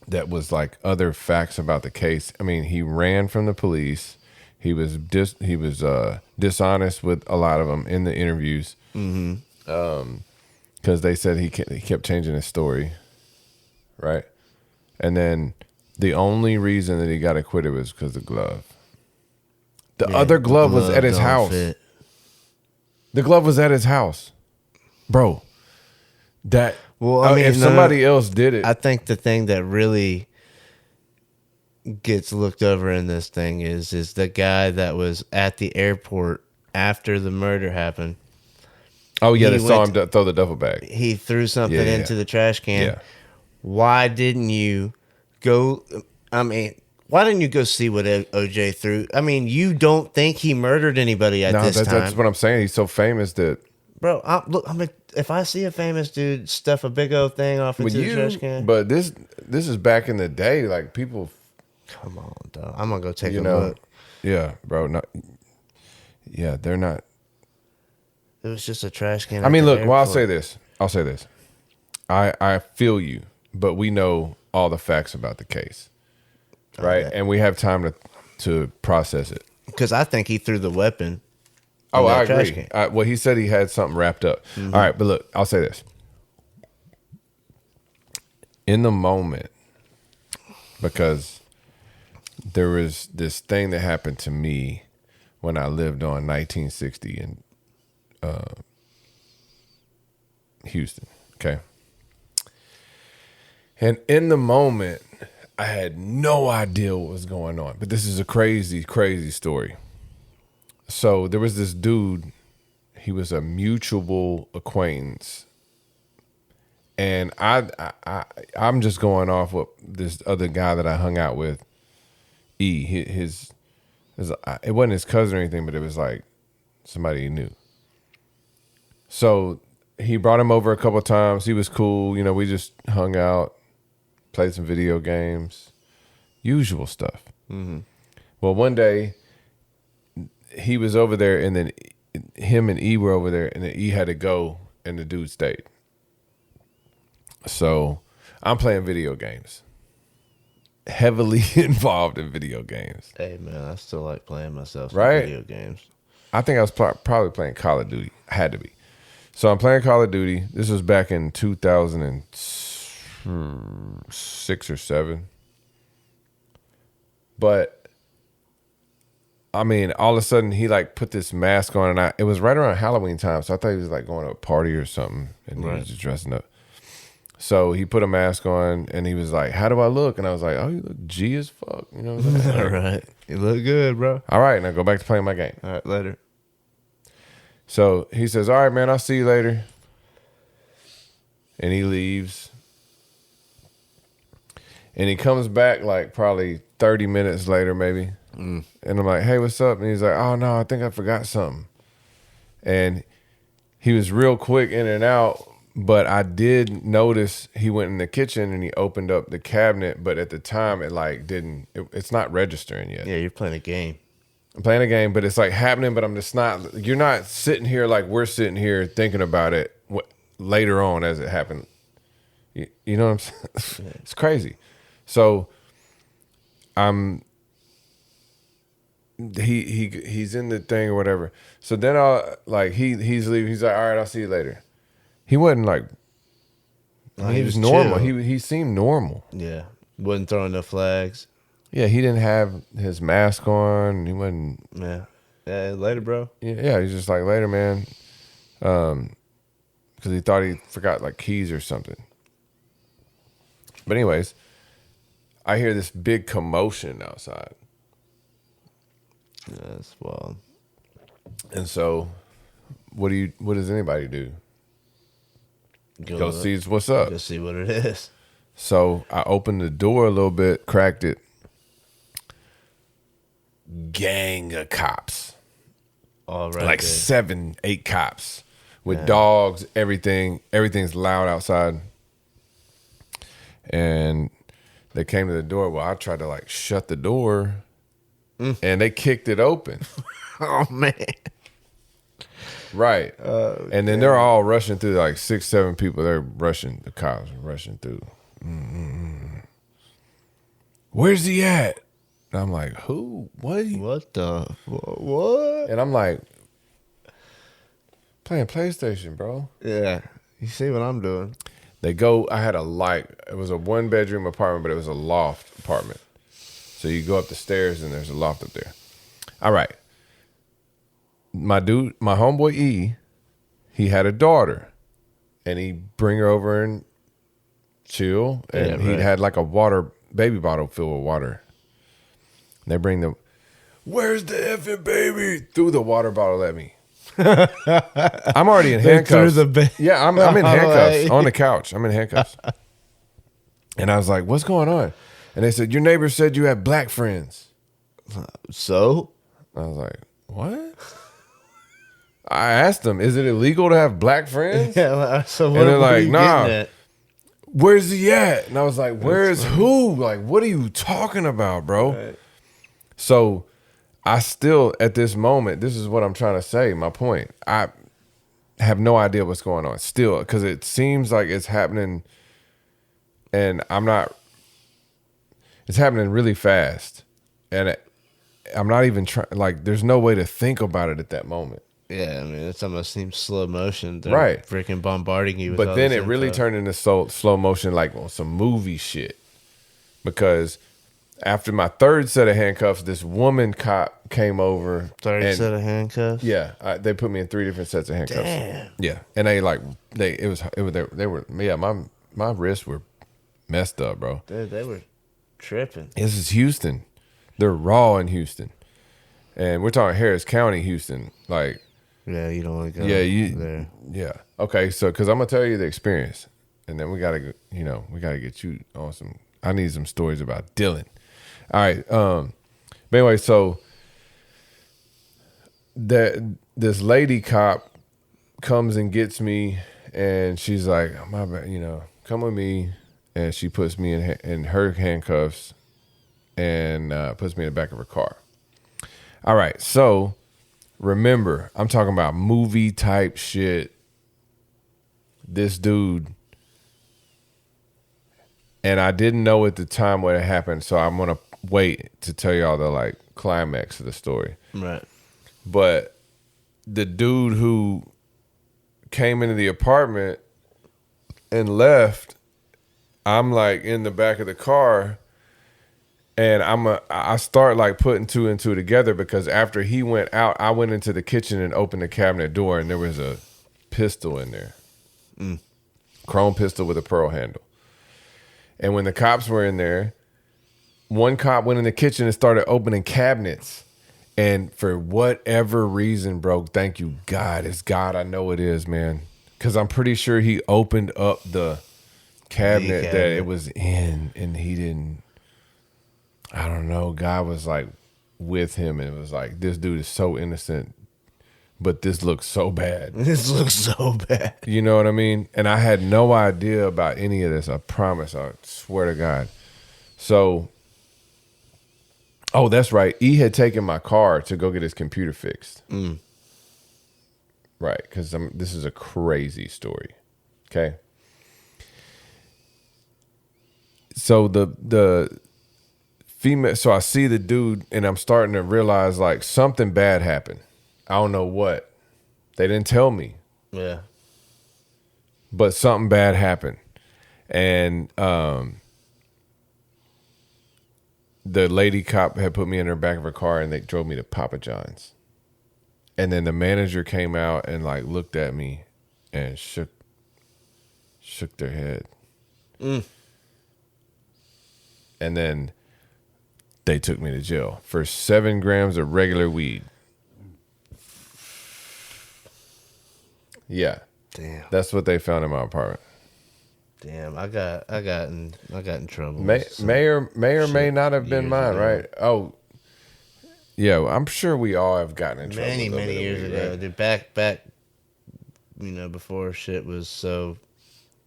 that was like other facts about the case. I mean, he ran from the police. He was dishonest with a lot of them in the interviews. Because they said he kept changing his story. Right. And then the only reason that he got acquitted was because of the glove. The other glove was at his house. Fit. The glove was at his house, bro. That Well, I mean, if somebody else did it, I think the thing that really gets looked over in this thing is the guy that was at the airport after the murder happened. oh yeah, he they saw went- him throw the duffel bag. He threw something Yeah. into the trash can. Yeah, Why didn't you go? I mean, why didn't you go see what OJ threw? I mean, you don't think he murdered anybody at this time, that's what I'm saying. He's so famous that bro? if I see a famous dude stuff a big old thing off into the trash can, but this is back in the day. Like people, come on, dog. I'm gonna go take you a know, look. yeah, bro. Not, yeah, they're not. It was just a trash can. I mean, look. Well, I'll airport. say this. I feel you, but we know all the facts about the case, right? yeah. And we have time to process it. Because I think he threw the weapon. Oh, in I that trash agree. can. Well, he said he had something wrapped up. All right, but look, I'll say this. In the moment, because there was this thing that happened to me when I lived on 1960 in Houston, okay? And in the moment, I had no idea what was going on. But this is a crazy, crazy story. So there was this dude, he was a mutual acquaintance. And I'm just going off what this other guy that I hung out with, his it wasn't his cousin or anything, but it was like somebody he knew. So he brought him over a couple of times. He was cool. You know, we just hung out, played some video games, usual stuff. Mm-hmm. Well, one day he was over there, and then him and E were over there, and then E had to go, and the dude stayed. So I'm playing video games, heavily involved in video games. Hey, man, I still like playing myself some Right? video games. I think I was probably playing Call of Duty. I had to be. So I'm playing Call of Duty. This was back in 2006 or 7. But I mean, all of a sudden he like put this mask on, and it was right around Halloween time, so I thought he was like going to a party or something, and he was just dressing up. So he put a mask on, and he was like, "How do I look?" And I was like, "Oh, you look G as fuck." You know what I'm saying? All right. You look good, bro. All right, now go back to playing my game. All right, later. So he says, "All right, man, I'll see you later." And he leaves. And he comes back like probably 30 minutes later, maybe. And I'm like, "Hey, what's up?" And he's like, "Oh, no, I think I forgot something." And he was real quick in and out. But I did notice he went in the kitchen and he opened up the cabinet. But at the time, it like didn't, it's not registering yet. Yeah, you're playing a game. I'm playing a game, but it's like happening, but I'm just not, you're not sitting here like we're sitting here thinking about it later on as it happened. You know what I'm saying? It's crazy. So he's in the thing or whatever. So then he's leaving. He's like, "All right, I'll see you later." He wasn't like, he was normal. chill. He seemed normal. Yeah. Wasn't throwing no flags. Yeah, he didn't have his mask on. He wasn't. Yeah. Yeah, later, bro. Yeah, he's just like, "Later, man," because he thought he forgot like keys or something. But anyways, I hear this big commotion outside, Yeah, that's wild. and so what does anybody do? Go see what's up. Go see what it is. So I opened the door a little bit, cracked it. Gang of cops. All right. Like there. 7, 8 cops with dogs, everything. Everything's loud outside. And they came to the door. Well, I tried to like shut the door and they kicked it open. Oh, man. Right. And then they're all rushing through, like 6, 7 people. They're rushing. The cops are rushing through. Where's he at? And I'm like, who? What? What the? What? And I'm like, playing PlayStation, bro. Yeah. You see what I'm doing? They go, I had a light. It was a 1-bedroom apartment, but it was a loft apartment. So you go up the stairs and there's a loft up there. All right. My homeboy E, he had a daughter, and he'd bring her over and chill, and he'd had like a baby bottle filled with water. And they bring where's the effing baby? Threw the water bottle at me. I'm already in handcuffs. Yeah, I'm in handcuffs on the couch. I'm in handcuffs. And I was like, "What's going on?" And they said, "Your neighbor said you had black friends." So? I was like, "What?" I I asked them, is it illegal to have black friends? Yeah, so what And they're are like, you nah. getting at? Where's he at? And I was like, where's who? Like, what are you talking about, bro? Right. So I still, at this moment, this is what I'm trying to say. My point. I have no idea what's going on still, because it seems like it's happening, and it's happening really fast. And I'm not even trying, like, there's no way to think about it at that moment. Yeah, I mean, it almost seems slow motion. They're Right. freaking bombarding you with But all then this it really info. turned into slow motion, like on some movie shit. Because after my third set of handcuffs, this woman cop came over. Third and, set of handcuffs? Yeah, they put me in 3 different sets of handcuffs. Damn. Yeah, and they were yeah, my wrists were messed up, bro. Dude, they were tripping. This is Houston. They're raw in Houston, and we're talking Harris County, Houston. Like, Yeah, you don't want to go there. Yeah. Okay, so because I'm gonna tell you the experience, and then we gotta get you on some. I need some stories about Dylan. All right. But anyway, so this lady cop comes and gets me, and she's like, "My bad, come with me," and she puts me in her handcuffs and puts me in the back of her car. All right, so. Remember, I'm talking about movie type shit. This dude, and I didn't know at the time what had happened, so I'm gonna wait to tell y'all the like climax of the story. Right. But the dude who came into the apartment and left, I'm like in the back of the car. And I start like putting two and two together, because after he went out, I went into the kitchen and opened the cabinet door, and there was a pistol in there. Chrome pistol with a pearl handle. And when the cops were in there, one cop went in the kitchen and started opening cabinets. And for whatever reason, bro, thank you, God. It's God, I know it is, man. Because I'm pretty sure he opened up the cabinet that it was in, and he didn't. I don't know. God was like with him, and it was like, this dude is so innocent, but this looks so bad. This looks so bad. You know what I mean? And I had no idea about any of this. I promise. I swear to God. So, oh, that's right. E had taken my car to go get his computer fixed. Right, because this is a crazy story. Okay. So the female, so I see the dude, and I'm starting to realize like something bad happened. I don't know what. They didn't tell me. Yeah. But something bad happened. And the lady cop had put me in her back of her car, and they drove me to Papa John's. And then the manager came out and like looked at me and shook their head. And then they took me to jail for 7 grams of regular weed. Yeah. Damn. That's what they found in my apartment. Damn. I got in trouble. May or may not have been mine, ago. right? Oh, yeah. I'm sure we all have gotten in trouble. Many years ago, right? dude. Back, before shit was so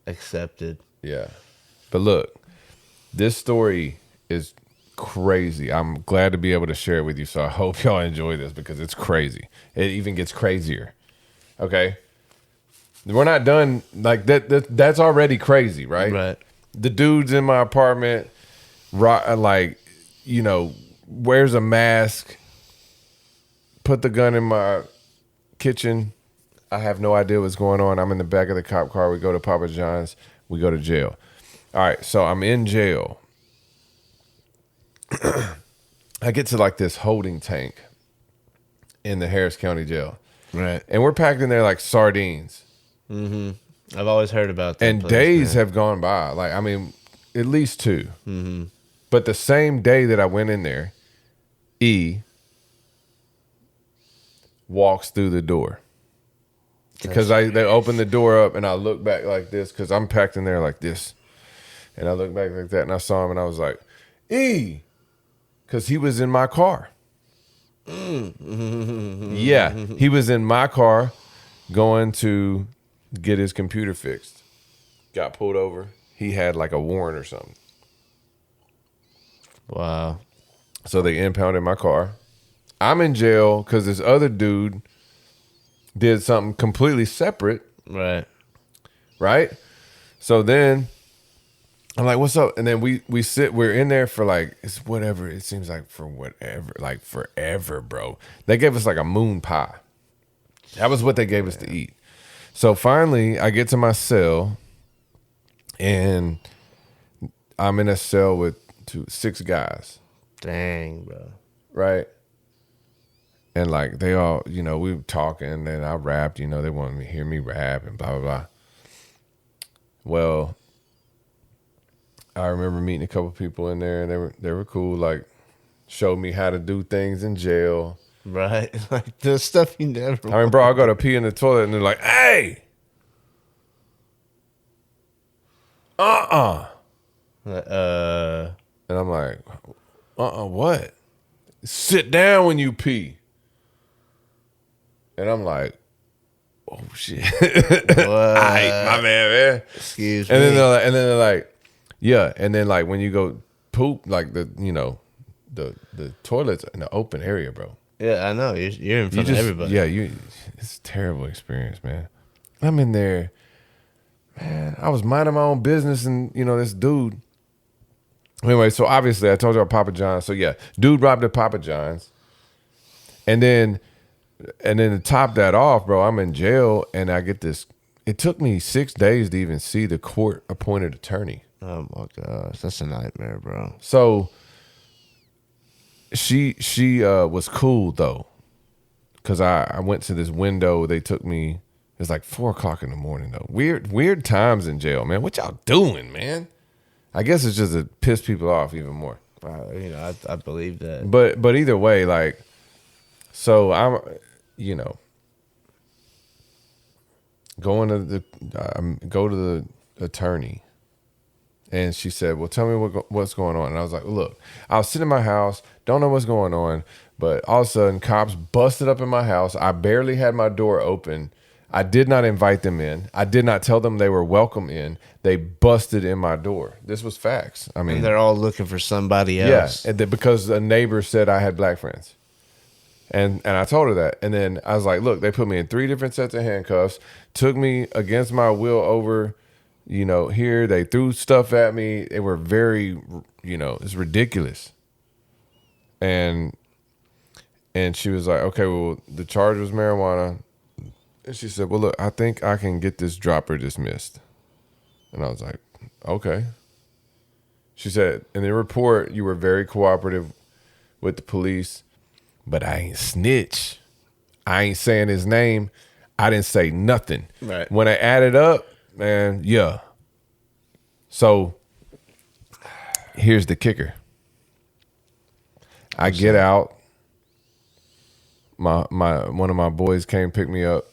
accepted. Yeah. But look, this story is crazy. I'm glad to be able to share it with you, so I hope y'all enjoy this, because it's crazy. It even gets crazier. Okay? We're not done. Like, that's already crazy, right? Right. The dude's in my apartment, like, wears a mask, put the gun in my kitchen. I have no idea what's going on. I'm in the back of the cop car. We go to Papa John's. We go to jail. All right, so I'm in jail. I get to like this holding tank in the Harris County jail. Right. And we're packed in there like sardines. Mm-hmm. I've always heard about that. And place, days man. have gone by. Like, I mean, at least 2. Mm-hmm. But the same day that I went in there, E walks through the door. Because they open the door up, and I look back like this, because I'm packed in there like this. And I look back like that, and I saw him, and I was like, E! Because he was in my car. Yeah, he was in my car. going to get his computer fixed. Got pulled over. He had like a warrant or something. Wow. So they impounded my car. I'm in jail because this other dude did something completely separate. Right. Right? So then I'm like, what's up? And then we're in there for like, it's whatever. It seems like for whatever, like forever, bro. They gave us like a moon pie. That was what they gave us to eat. So finally, I get to my cell, and I'm in a cell with 6 guys. Dang, bro. Right? And like they all, we were talking, and I rapped, they wanted me to hear me rap and blah, blah, blah. Well, I remember meeting a couple people in there, and they were cool, like showed me how to do things in jail. Right. Like the stuff you never I mean, bro, I go to pee in the toilet and they're like, hey, And I'm like, what? Sit down when you pee. And I'm like, oh shit. Aight, my man. Excuse and me. then they're like, yeah. And then like when you go poop, like the toilet's in the open area, bro. Yeah, I know. You're in front of everybody. Yeah, it's a terrible experience, man. I'm in there, man. I was minding my own business, and this dude. Anyway, so obviously I told you about Papa John's. So yeah, dude robbed at Papa John's, and then to top that off, bro, I'm in jail, and I get this. It took me 6 days to even see the court-appointed attorney. Oh my gosh, that's a nightmare, bro. So she was cool though, because I went to this window. They took me. It was like 4:00 in the morning though. Weird times in jail, man. What y'all doing, man? I guess it's just to piss people off even more. I believe that. But either way, like, so I'm, go to the attorney. And she said, well, tell me what's going on. And I was like, look, I was sitting in my house, don't know what's going on, but all of a sudden cops busted up in my house. I barely had my door open. I did not invite them in. I did not tell them they were welcome in. They busted in my door. This was facts. I mean, and they're all looking for somebody else. Yeah, because a neighbor said I had black friends. And I told her that. And then I was like, look, they put me in 3 different sets of handcuffs, took me against my will over here. They threw stuff at me. They were very, it's ridiculous. And she was like, okay, well, the charge was marijuana. And she said, well, look, I think I can get this dropper dismissed. And I was like, okay. She said, in the report, you were very cooperative with the police, but I ain't snitch. I ain't saying his name. I didn't say nothing. Right. When I added up, man, yeah. So here's the kicker. I get out. My one of my boys came pick me up.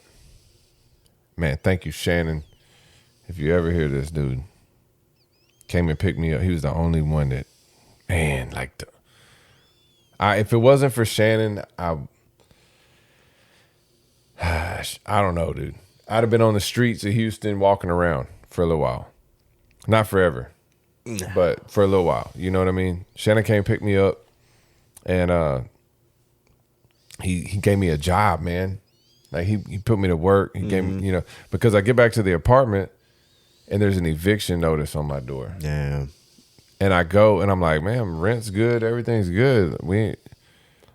Man, thank you, Shannon. If you ever hear this, dude, came and picked me up. He was the only one that, man, like if it wasn't for Shannon, I don't know, dude. I'd have been on the streets of Houston walking around for a little while. Not forever, but for a little while. You know what I mean? Shannon came pick me up, and he gave me a job, man. Like he put me to work. He gave me, because I get back to the apartment and there's an eviction notice on my door. Damn. And I go and I'm like, man, rent's good. Everything's good.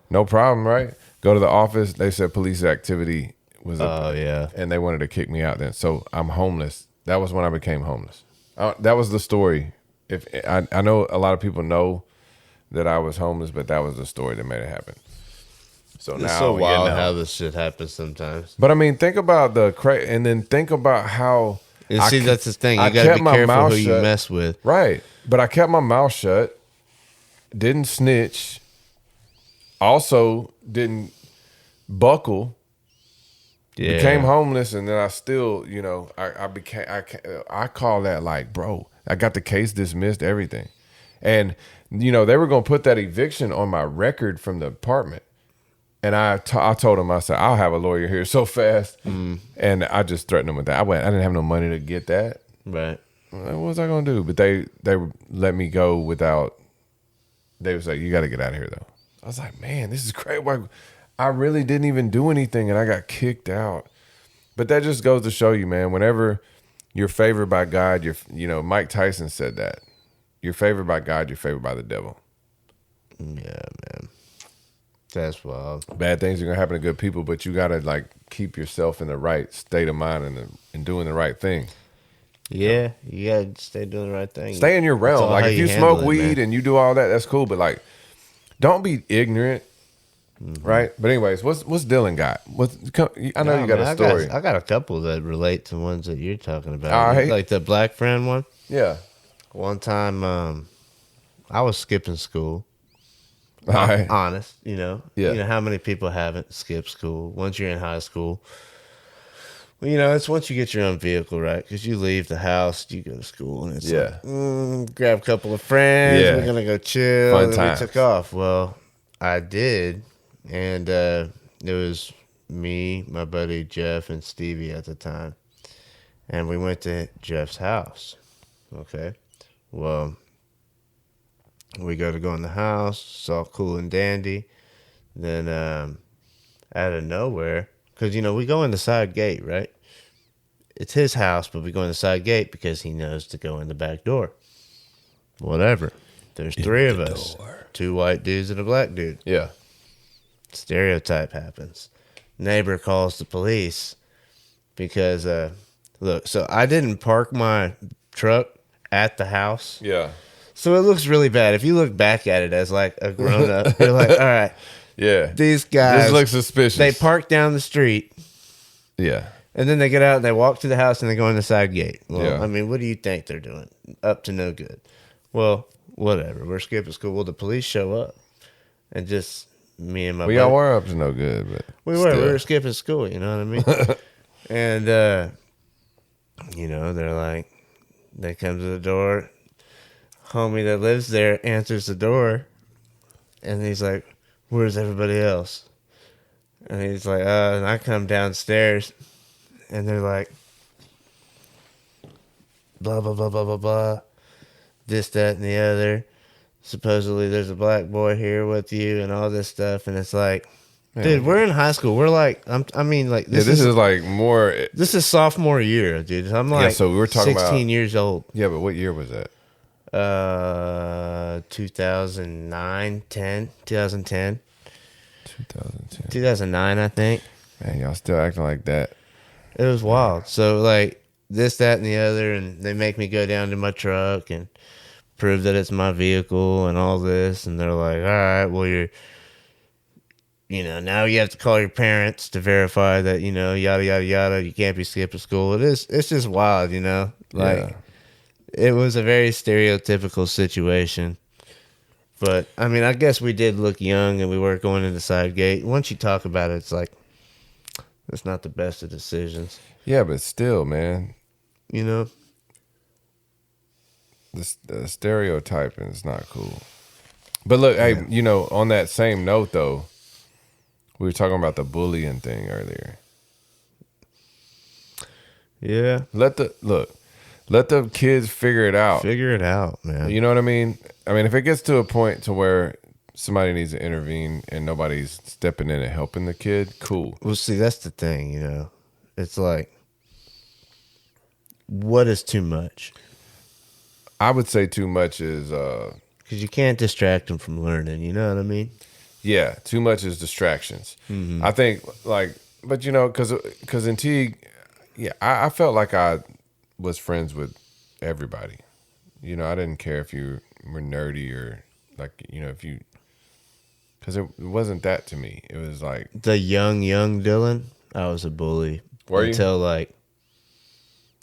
No problem, right? Go to the office. They said police activity was up. Oh, yeah. And they wanted to kick me out then. So I'm homeless. That was when I became homeless. That was the story. If I know a lot of people know that I was homeless, but that was the story that made it happen. So It's now, so wild how this shit happens sometimes. But I mean, think about and then think about how. And see, that's the thing. You I got to kept be my careful mouth who you shut. mess with. Right. But I kept my mouth shut, didn't snitch, also didn't buckle, became homeless, and then I still, I call that like, bro, I got the case dismissed, everything. And, they were going to put that eviction on my record from the apartment. And I told him, I said, I'll have a lawyer here so fast. And I just threatened him with that. I didn't have no money to get that. Right. What was I going to do? But they let me go without, they was like, you got to get out of here though. I was like, man, this is great. I really didn't even do anything and I got kicked out. But that just goes to show you, man, whenever you're favored by God, Mike Tyson said that. You're favored by God, you're favored by the devil. Yeah, man. That's wild. Bad things are gonna happen to good people, but you gotta like keep yourself in the right state of mind and doing the right thing. Yeah, you gotta stay doing the right thing. Stay in your realm. Like if you smoke weed and you do all that, that's cool. But like, don't be ignorant, right? But anyways, what's Dylan got? I know you got a story. I got a couple that relate to ones that you're talking about. All right. Like the black friend one. Yeah. One time, I was skipping school. All right. Honest, you know. Yeah. You know how many people haven't skipped school once you're in high school. Well, you know, it's once you get your own vehicle, right? Because you leave the house, you go to school, and it's like, grab a couple of friends, we're going to go chill. Fun and times. we took off. Well, I did, and it was me, my buddy Jeff, and Stevie at the time. And we went to Jeff's house, okay? Well, we go in the house, it's all cool and dandy. Then out of nowhere, because, you know, we go in the side gate, right? It's his house, but we go in the side gate because he knows to go in the back door. Whatever. There's three of us. 2 white dudes and a black dude. Yeah. Stereotype happens. Neighbor calls the police because, look, so I didn't park my truck at the house. Yeah. So it looks really bad. If you look back at it as like a grown up, you're like, all right. Yeah. These guys. This looks suspicious. They park down the street. Yeah. And then they get out and they walk to the house and they go in the side gate. Well, Yeah. I mean, what do you think they're doing? Up to no good. Well, whatever. We're skipping school. Well, the police show up. And just me and my We all were up to no good, but We were skipping school, you know what I mean? And, you know, they're like, they come to the door. Homie that lives there answers the door. And he's like, where's everybody else? And he's like, and I come downstairs. And they're like, blah, blah, blah, blah, blah, blah. This, that, and the other. Supposedly there's a black boy here with you and all this stuff. And it's like, man, dude, we're in high school. We're like, this is like more. This is sophomore year, dude. I'm like, so we were talking 16 years old. Yeah, but what year was that? 2009, 10, 2010. 2010. 2009, I think. Man, y'all still acting like that. It was wild. So, like, this, that, and the other, and they make me go down to my truck and prove that it's my vehicle and all this. And they're like, all right, well, now you have to call your parents to verify that, yada, yada, yada. You can't be skipping school. It's just wild, Like, it was a very stereotypical situation. But, I mean, I guess we did look young and we were going in the side gate. Once you talk about it, it's like, it's not the best of decisions. Yeah, but still, man. The stereotyping is not cool. But look, hey, on that same note, though, we were talking about the bullying thing earlier. Yeah. Let the kids figure it out. Figure it out, man. You know what I mean? I mean, if it gets to a point to where somebody needs to intervene and nobody's stepping in and helping the kid, cool. Well, see, that's the thing, It's like, what is too much? I would say too much is... because you can't distract them from learning, you know what I mean? Yeah, too much is distractions. Mm-hmm. I think, like, but because in Teague, yeah, I felt like I was friends with everybody. I didn't care if you were nerdy or like, if you, because it wasn't that to me. It was like the young Dylan. I was a bully until like,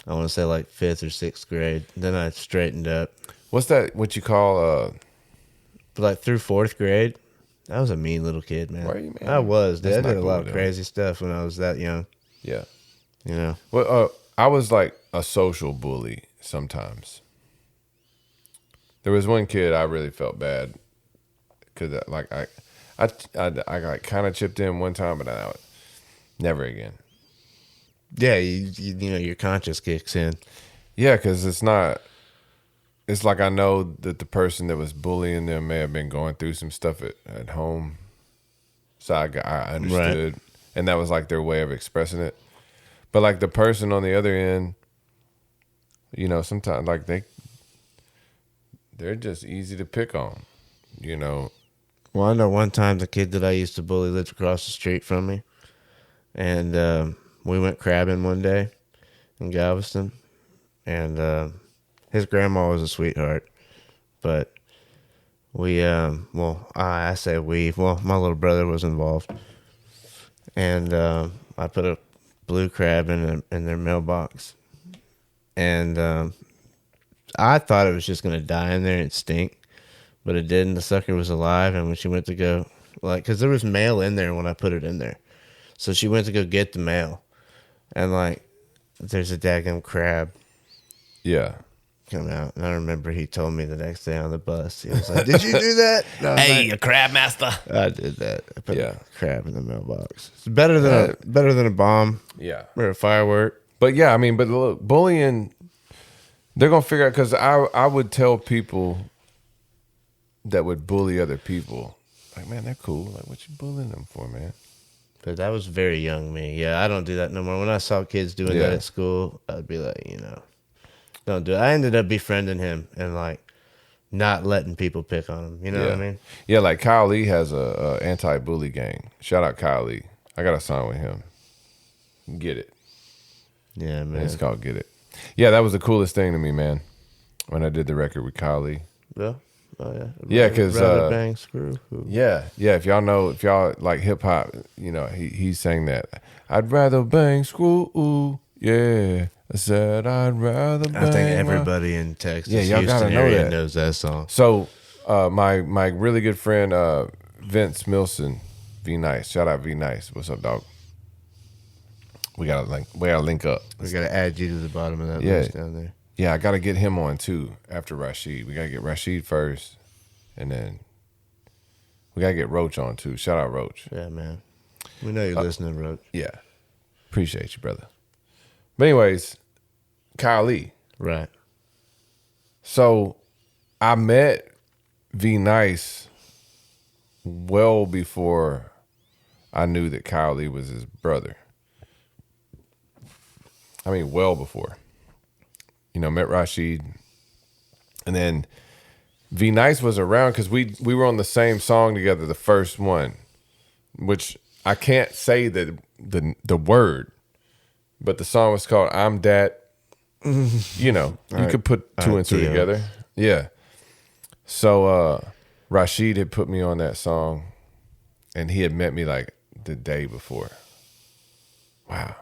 I want to say like 5th or 6th grade. Then I straightened up. What's that? What you call? But like through 4th grade, I was a mean little kid, man. Were you, man? I was. Dude. I did a cool, lot of crazy stuff when I was that young. Yeah. Well, I was like a social bully sometimes. There was one kid I really felt bad because, like, I got kind of chipped in one time, but never again. Yeah, you know your conscience kicks in. Yeah, because it's not. It's like I know that the person that was bullying them may have been going through some stuff at home, so I understood, and that was like their way of expressing it. But like the person on the other end, you know, sometimes like they're just easy to pick on, you know. Well, I know one time the kid that I used to bully lived across the street from me, and we went crabbing one day in Galveston, and his grandma was a sweetheart, but we, well, I say we, well, my little brother was involved, and I put a blue crab in their mailbox, and I thought it was just gonna die in there and stink, but it didn't. The sucker was alive, and when she went to go, like, because there was mail in there when I put it in there, so she went to go get the mail, and like, there's a daggum crab Yeah. come out, and I remember he told me the next day on the bus, he was like, "Did you do that?" Hey, you crab master. I did that. I put Yeah. a crab in the mailbox. It's better than a bomb Yeah. or a firework. But yeah, I mean, but look, bullying, they're gonna figure out because I would tell people that would bully other people, like, man, they're cool. Like, what you bullying them for, man? But that was very young me. Yeah, I don't do that no more. When I saw kids doing that Yeah. at school, I'd be like, don't do it. I ended up befriending him and like not letting people pick on him. You know what I mean? Yeah, like Kyle Lee has a anti-bully gang. Shout out Kyle Lee. I got a song with him. Get it. Yeah, man. It's called Get It. Yeah, that was the coolest thing to me, man, when I did the record with Kyle Lee. Yeah. Oh yeah. Yeah, 'cause, Rather bang screw. Ooh. Yeah. If y'all like hip hop, you know, he sang that. I'd rather bang screw, ooh, yeah. I said I'd rather bang. I think everybody in Texas, Yeah, y'all Houston gotta know area that. knows that song. So, my really good friend Vince Milson, V Nice. Shout out V Nice. What's up, dog? We gotta link up. We gotta add you to the bottom of that Yeah. list down there. Yeah, I gotta get him on too after Rashid. We gotta get Rashid first, and then we gotta get Roach on too. Shout out Roach. Yeah, man. We know you're listening, Roach. Yeah, appreciate you, brother. But anyways, Kyle Lee. Right. So I met V Nice well before I knew that Kyle Lee was his brother. I mean, well before. You know, met Rashid. And then V Nice was around because we were on the same song together, the first one, which I can't say the word, but the song was called I'm Dat. You know, you could put two and two Theo. together. Yeah. So Rashid had put me on that song, and he had met me like the day before. Wow.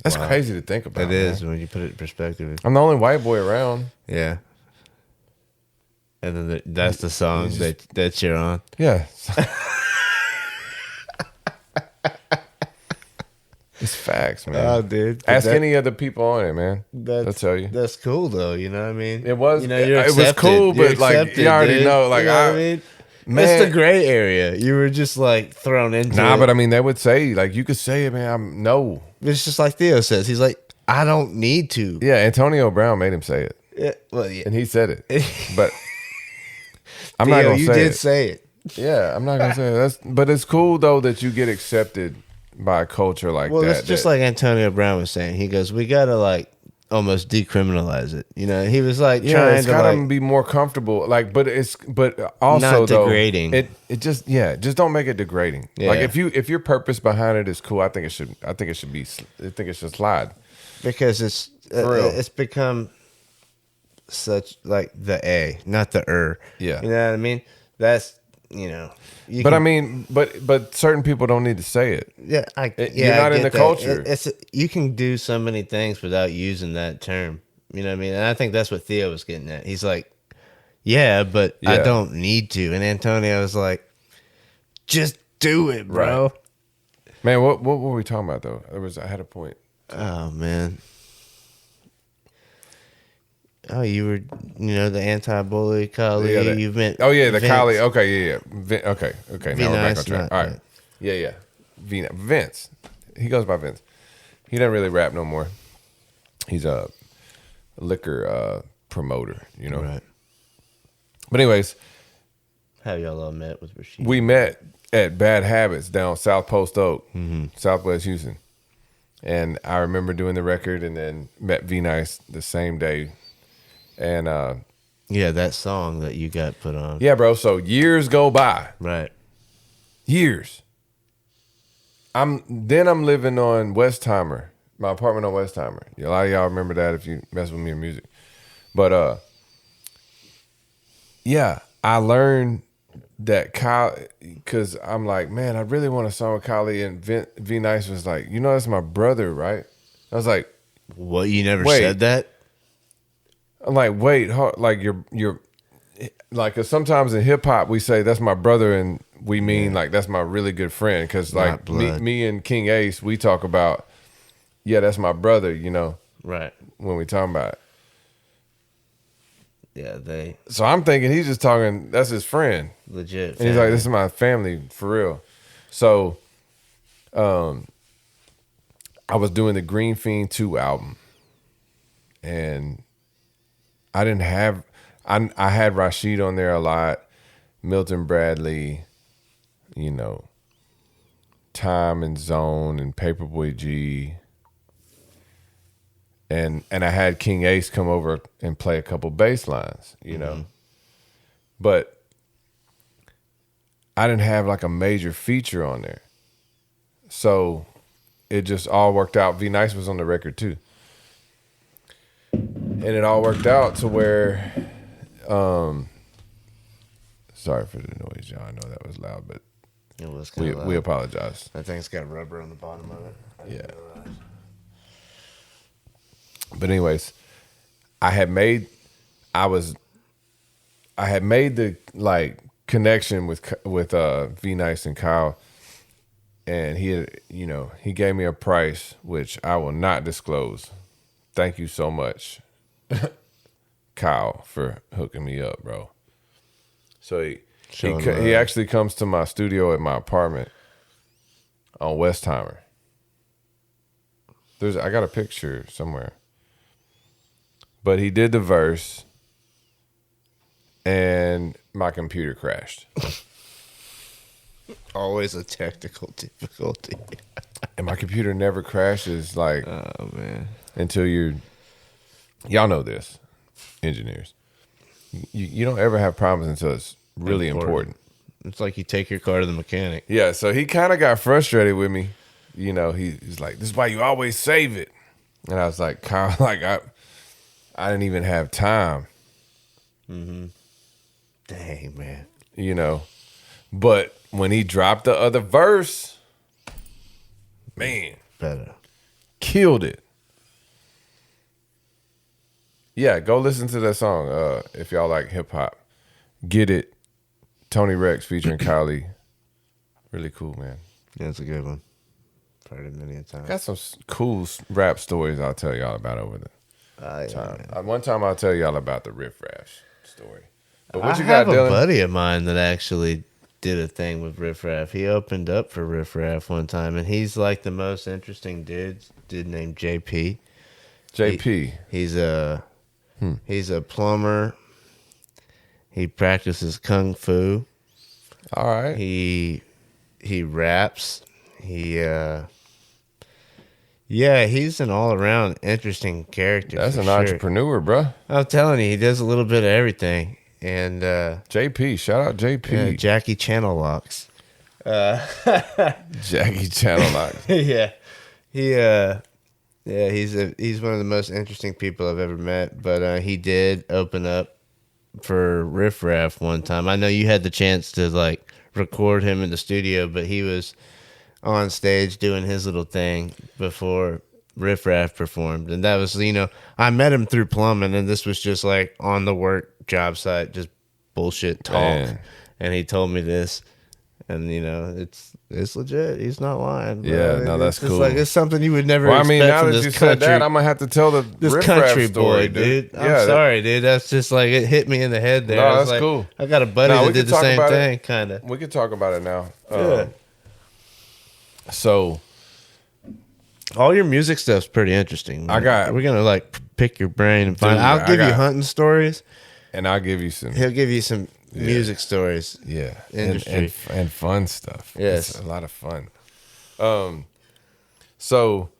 That's crazy to think about. It is when you put it in perspective. I'm the only white boy around. Yeah. And then that's the song that you're on. Yeah. It's facts, man. Oh, dude. Ask any other people on it, man. They'll tell you. That's cool, though. You know what I mean? It was. You know, you're it was accepted. cool, You're but like accepted, you already dude. know, like you know what I mean? man, It's the gray area. You were just like thrown into nah, it. but I mean, they would say like you could say it, man. I'm no. It's just like Theo says. He's like, I don't need to. Yeah, Antonio Brown made him say it, Yeah, well, yeah. and he said it, but I'm Theo, not gonna you say did it. say it. Yeah, I'm not gonna say it. But it's cool though that you get accepted by a culture like Well, that. it's just like Antonio Brown was saying. He goes, we got to like almost decriminalize it. You know, he was like trying it's to gotta like, be more comfortable. Like, but also Not though, degrading. It just don't make it degrading. Yeah. Like if your purpose behind it is cool, I think it should slide. because For real. it's become such like the A, not the Yeah. You know what I mean? That's you But can- I mean, but certain people don't need to say it. yeah, you're not I in get the that. culture. It's you can do so many things without using that term. You know what I mean? And I think that's what Theo was getting at. He's like, yeah, but I Yeah. don't need to. And Antonio was like, just do it, bro. Man, what were we talking about though? I had a point. Oh man. Oh, you were, the anti-bully Kali. Yeah, You meant oh yeah, the Vince. Kylie. Okay, yeah. Okay. Be Now we're back on nice, track. not All right. Vince. Yeah. Vince. He goes by Vince. He doesn't really rap no more. He's a liquor promoter, Right. But anyways, How y'all all met with Rashid? we met at Bad Habits down South Post Oak, Southwest Houston. And I remember doing the record and then met V Nice the same day. And Yeah, that song that you got put on. yeah, bro. So years go by. Right. Years. I'm living on Westheimer, my apartment on Westheimer. A lot of y'all remember that if you mess with me in music. But yeah, I learned that Kyle, because I'm like, man, I really want a song with Kylie, and V Nice was like, that's my brother, right? I was like, What, you never Wait. said that? I'm like, wait, like you're like, 'cause sometimes in hip hop we say that's my brother, and we mean like that's my really good friend, because like blood. me and King Ace, we talk about, yeah, that's my brother, Right. when we talk about it. Yeah, So I'm thinking he's just talking, that's his friend. legit. And he's like, this is my family for real. So I was doing the Green Fiend 2 album, and I didn't have, I had Rashid on there a lot, Milton Bradley, Time and Zone and Paperboy G. And I had King Ace come over and play a couple bass lines, But I didn't have like a major feature on there. So it just all worked out. V Nice was on the record too. And it all worked out to where, sorry for the noise, y'all. I know that was loud, but It was kind of we apologize. That thing's got rubber on the bottom of it. Yeah. But anyways, I had made the like connection with V Nice and Kyle, and he had, he gave me a price which I will not disclose. Thank you so much, Kyle, for hooking me up, bro. So he actually comes to my studio at my apartment on Westheimer. I got a picture somewhere. But he did the verse, and my computer crashed. Always a technical difficulty. And my computer never crashes, like, Oh, man. until y'all know this, engineers. You don't ever have problems until it's really important. It's like you take your car to the mechanic. Yeah, so he kind of got frustrated with me. He's like, this is why you always save it. And I was like, Kyle, like, I didn't even have time. Mm-hmm. Dang, man. But when he dropped the other verse, man, Better. killed it. Yeah, go listen to that song if y'all like hip hop. Get It, Tony Rex featuring Kylie. Really cool, man. Yeah, it's a good one. Heard it many a time. Got some cool rap stories I'll tell y'all about over the time. One time I'll tell y'all about the Riff Raff story. But what I you got, have a Dylan? buddy of mine that actually did a thing with Riff Raff. He opened up for Riff Raff one time, and he's like the most interesting dude named JP. JP. He's a plumber. He practices kung fu. All right. He raps. He's an all around interesting character. That's for an sure. entrepreneur, bro. I'm telling you, he does a little bit of everything. And JP, shout out JP. Jackie Channel Locks. Jackie Channel Lock. Yeah. He's one of the most interesting people I've ever met. But he did open up for Riff Raff one time. I know you had the chance to like record him in the studio, but he was on stage doing his little thing before Riff Raff performed. And that was, I met him through plumbing, and this was just like on the work job site, just bullshit talk. Man. And he told me this. And it's legit. He's not lying. Bro. Yeah, no, that's it's just cool. Like it's something you would never. Well, I mean, expect now from that this you country, said that, I'm gonna have to tell the this Riff country Raff story, boy, dude. I'm Yeah, sorry, dude. That's just like it hit me in the head there. No, I was that's like, cool. I got a buddy No, we that did could the talk same about thing, it. kind of. We could talk about it now. Yeah. So All your music stuff's pretty interesting. Man. We're gonna like pick your brain and find. Dude, I'll give you hunting stories, and I'll give you some. He'll give you some music stories. Yeah, Industry and fun stuff. Yes, it's a lot of fun. So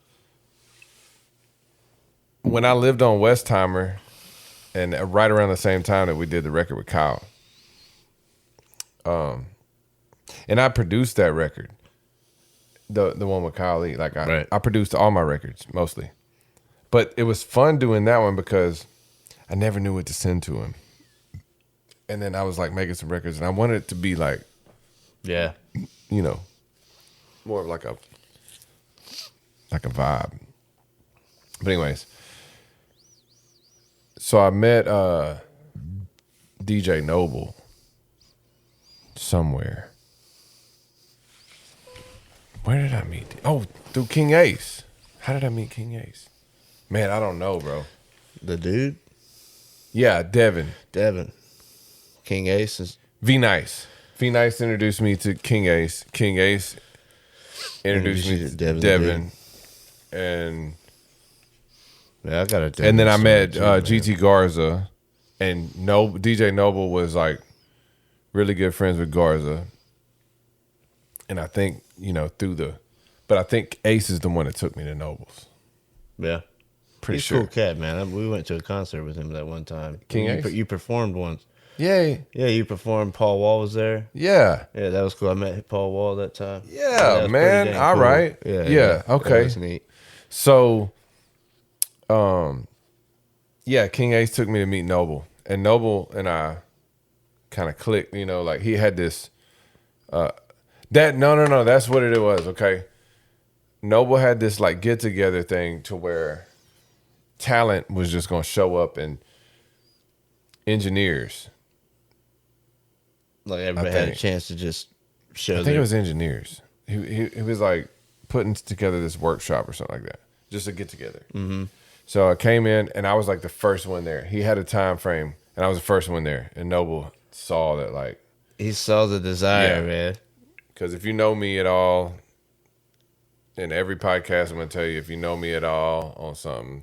when I lived on Westheimer, and right around the same time that we did the record with Kyle, and I produced that record, the one with Kyle Lee. Like I produced all my records mostly, but it was fun doing that one because I never knew what to send to him. And then I was like making some records, and I wanted it to be like, more of like a vibe. But anyways, so I met DJ Noble somewhere. Where did I meet? Oh, through King Ace. How did I meet King Ace? Man, I don't know, bro. The dude? Yeah, Devin. King Ace is V-Nice. V-Nice introduced me to King Ace. King Ace introduced me to Devin. And I got a Devin. And then I met GT Garza, and DJ Noble was like really good friends with Garza. And I think, but I think Ace is the one that took me to Noble's. Yeah. Pretty He's sure. Cool cat, man. We went to a concert with him that one time. King Ace? You performed once. Yay. Yeah, you performed. Paul Wall was there. Yeah. Yeah, that was cool. I met Paul Wall that time. Yeah, man. All cool. right. Yeah. Okay. That was neat. So, King Ace took me to meet Noble. And Noble and I kind of clicked, like he had this, no, that's what it was, okay? Noble had this like get together thing to where talent was just going to show up, and engineers. Like everybody had a chance to just show. I think it was engineers. He was like putting together this workshop or something like that, just a get together. Mm-hmm. So I came in and I was like the first one there. He had a time frame and I was the first one there. And Noble saw that, like, he saw the desire, man. Because if you know me at all, in every podcast I'm gonna tell you, if you know me at all on something.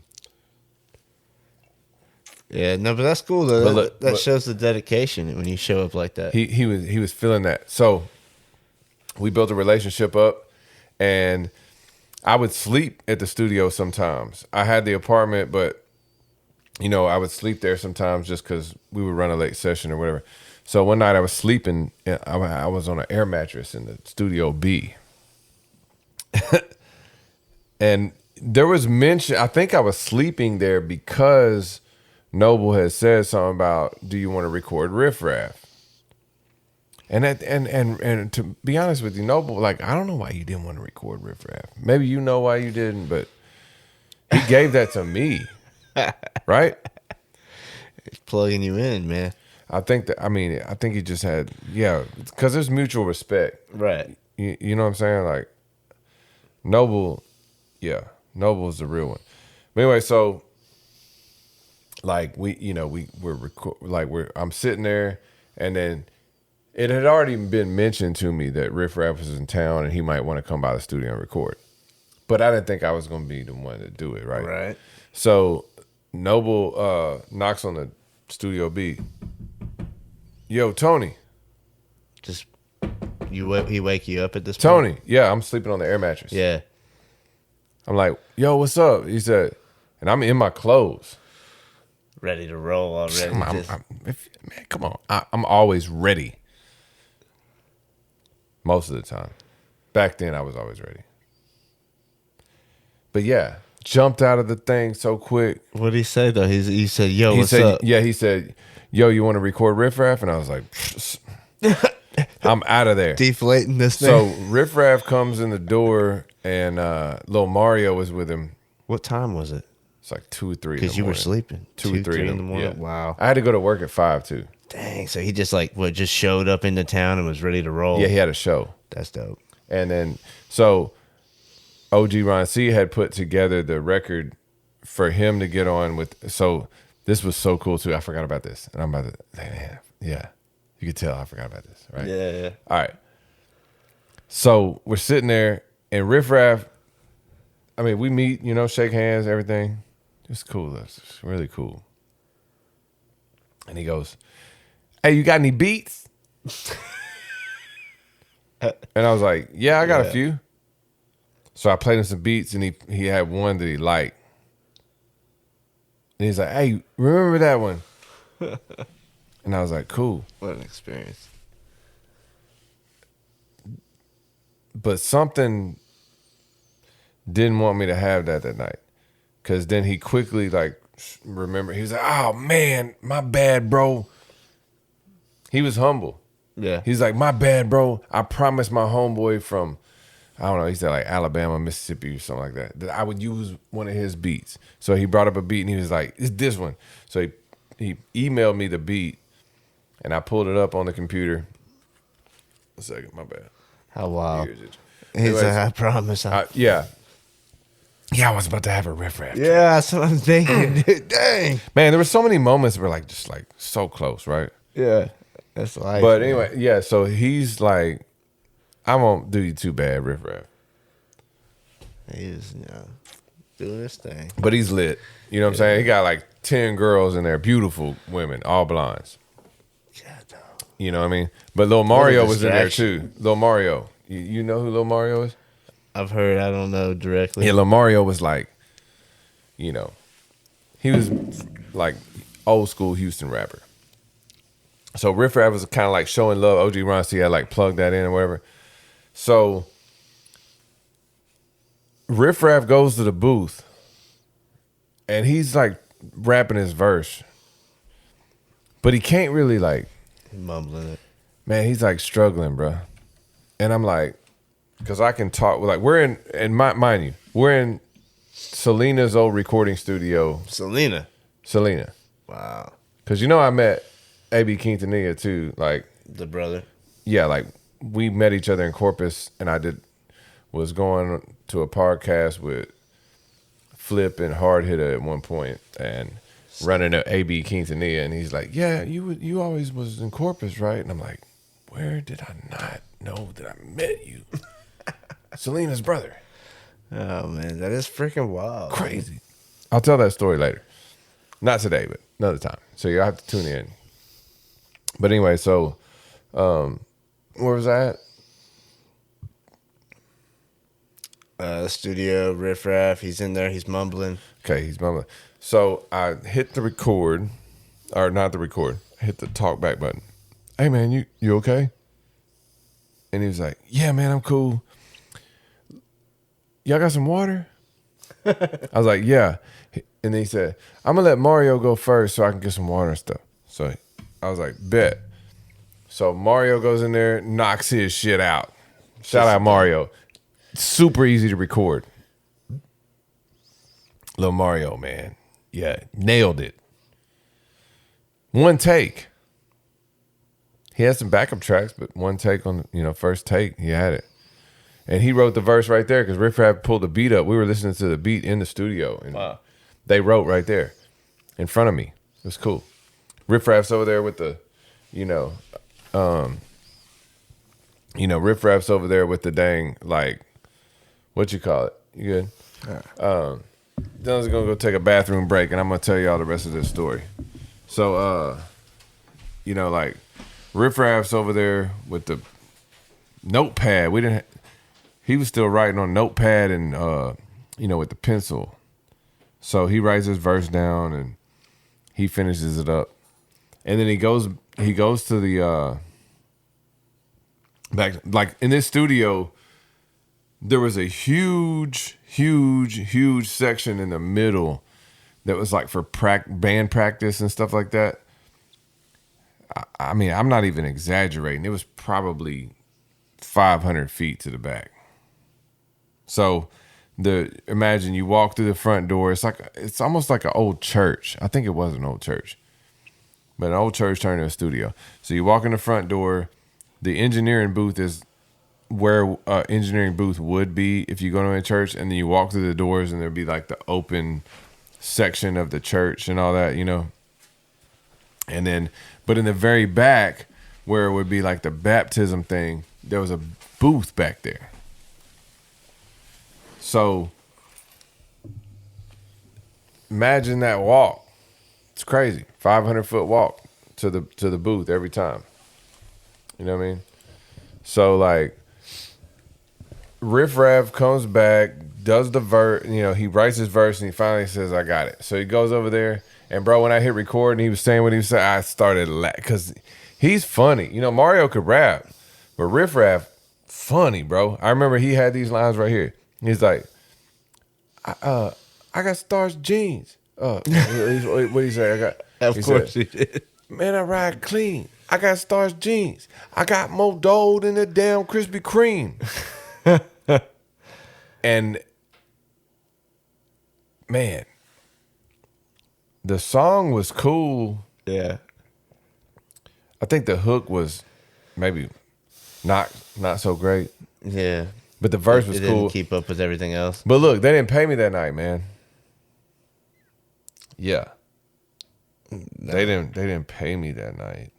Yeah, no, but that's cool though. That shows the dedication when you show up like that. He was feeling that. So we built a relationship up, and I would sleep at the studio sometimes. I had the apartment, but I would sleep there sometimes just because we would run a late session or whatever. So one night I was sleeping, and I was on an air mattress in the Studio B. And there was mention, I think I was sleeping there because Noble had said something about, do you want to record Riff Raff? And to be honest with you, Noble, like, I don't know why you didn't want to record Riff Raff. Maybe you know why you didn't, but he gave that to me, right? He's plugging you in, man. I think he just had, because there's mutual respect. Right. You know what I'm saying? Like, Noble's the real one. But anyway, so like I'm sitting there, and then it had already been mentioned to me that Riff Raff was in town and he might want to come by the studio and record. But I didn't think I was going to be the one to do it, right? Right. So Noble knocks on the Studio B. Yo, Tony. Just he wake you up at this Tony, point? yeah, I'm sleeping on the air mattress. Yeah. I'm like, yo, what's up? He said, and I'm in my clothes. Ready to roll already. Man, come on. I'm always ready. Most of the time. Back then, I was always ready. But yeah, jumped out of the thing so quick. What did he say, though? He said, yo, what's up? Yeah, he said, yo, you want to record Riff Raff? And I was like, I'm out of there. Deflating this thing. So Riff Raff comes in the door, and little Mario was with him. What time was it? It's like 2 or 3 in the morning. Because you were sleeping. 2 or 3 in the morning? Yeah. Wow. I had to go to work at 5 too. Dang, so he just like just showed up into town and was ready to roll. Yeah, he had a show. That's dope. And then so OG Ron C had put together the record for him to get on with. So this was so cool too. I forgot about this, and I'm about to. Man, yeah, you could tell I forgot about this, right? Yeah. All right. So we're sitting there, and Riff Raff. I mean, we meet, shake hands, everything. It's cool. It's really cool. And he goes, "Hey, you got any beats?" And I was like, "Yeah, I got a few." So I played him some beats, and he had one that he liked. And he's like, "Hey, remember that one?" And I was like, "Cool." What an experience. But something didn't want me to have that night. Because then he quickly, remember, he was like, "Oh, man, my bad, bro." He was humble. Yeah. He's like, "My bad, bro. I promised my homeboy from, I don't know, he said like Alabama, Mississippi or something like that I would use one of his beats." So he brought up a beat and he was like, "It's this one." So he emailed me the beat and I pulled it up on the computer. A second, my bad. How wild. Here's it. He's Anyways, like, I promise. yeah. Yeah, I was about to have a riff raff. Yeah, that's what I'm thinking, dude. Dang. Man, there were so many moments where just so close, right? Yeah. That's life. But man. anyway, yeah, so he's like, "I won't do you too bad, riff raff." He's, doing his thing. But he's lit. You know what I'm saying? He got like 10 girls in there, beautiful women, all blondes. God, no. You know what I mean? But Lil Mario was in there distraction. too. Lil Mario. You know who Lil Mario is? I've heard, I don't know directly. Yeah, Lil Mario was like, he was like old school Houston rapper. So Riff Raff was kind of like showing love. OG Ron C had like plugged that in or whatever. So Riff Raff goes to the booth and he's like rapping his verse. But he can't really mumbling it. man, he's like struggling, bro. And I'm like, because I can talk, we're in, and mind you, we're in Selena's old recording studio. Selena. Wow. Because I met A.B. Quintanilla too. The brother. Yeah, we met each other in Corpus, and was going to a podcast with Flip and Hard Hitter at one point, and running to A.B. Quintanilla, and he's like, "Yeah, you always was in Corpus, right?" And I'm like, "Where did I not know that I met you?" Selena's brother. Oh, man. That is freaking wild. Crazy. I'll tell that story later. Not today, but another time. So you'll have to tune in. But anyway, so where was I at? Studio, Riff Raff. He's in there. He's mumbling. Okay, he's mumbling. So I hit the record, or not the record. I hit the talk back button. "Hey, man, you okay?" And he was like, "Yeah, man, I'm cool. Y'all got some water?" I was like, "Yeah." And then he said, "I'm going to let Mario go first so I can get some water and stuff." So I was like, "Bet." So Mario goes in there, knocks his shit out. Shout out Mario. Super easy to record. Lil Mario, man. Yeah, nailed it. One take. He had some backup tracks, but one take on, first take, he had it. And he wrote the verse right there because Riff Raff pulled the beat up. We were listening to the beat in the studio. And Wow. they wrote right there in front of me. It was cool. Riff Raff's over there with the, Riff Raff's over there with the dang, what you call it? You good? Dylan's going to go take a bathroom break, and I'm going to tell y'all the rest of this story. So, Riff Raff's over there with the notepad. He was still writing on notepad and, with the pencil. So he writes his verse down and he finishes it up. And then he goes to the, back, in this studio, there was a huge section in the middle that was for band practice and stuff like that. I mean, I'm not even exaggerating. It was probably 500 feet to the back. So imagine you walk through the front door. It's almost like an old church. I think it was an old church. but an old church turned into a studio. So you walk in the front door. The engineering booth is where engineering booth would be if you go to a church, and then you walk through the doors, and there'd be like the open section of the church and all that, you know. And then, but in the very back, where it would be like the baptism thing, there was a booth back there. So imagine that walk. It's crazy. 500-foot walk to the booth every time. You know what I mean? So like Riff Raff comes back, does the verse, you know, he writes his verse and he finally says, I got it. So he goes over there, and bro, when I hit record and he was saying what he was saying, I started laughing because he's funny. You know, Mario could rap, but Riff Raff, funny, bro. I remember he had these lines right here. He's like, I got Star's jeans. What do you say? Of course he did. Man, I ride clean. I got Star's jeans. I got more dough than the damn Krispy Kreme. And man, the song was cool. Yeah. I think the hook was maybe not so great. Yeah. But the verse was it cool. Didn't keep up with everything else. But look, they didn't pay me that night, man. Yeah. No. They didn't pay me that night.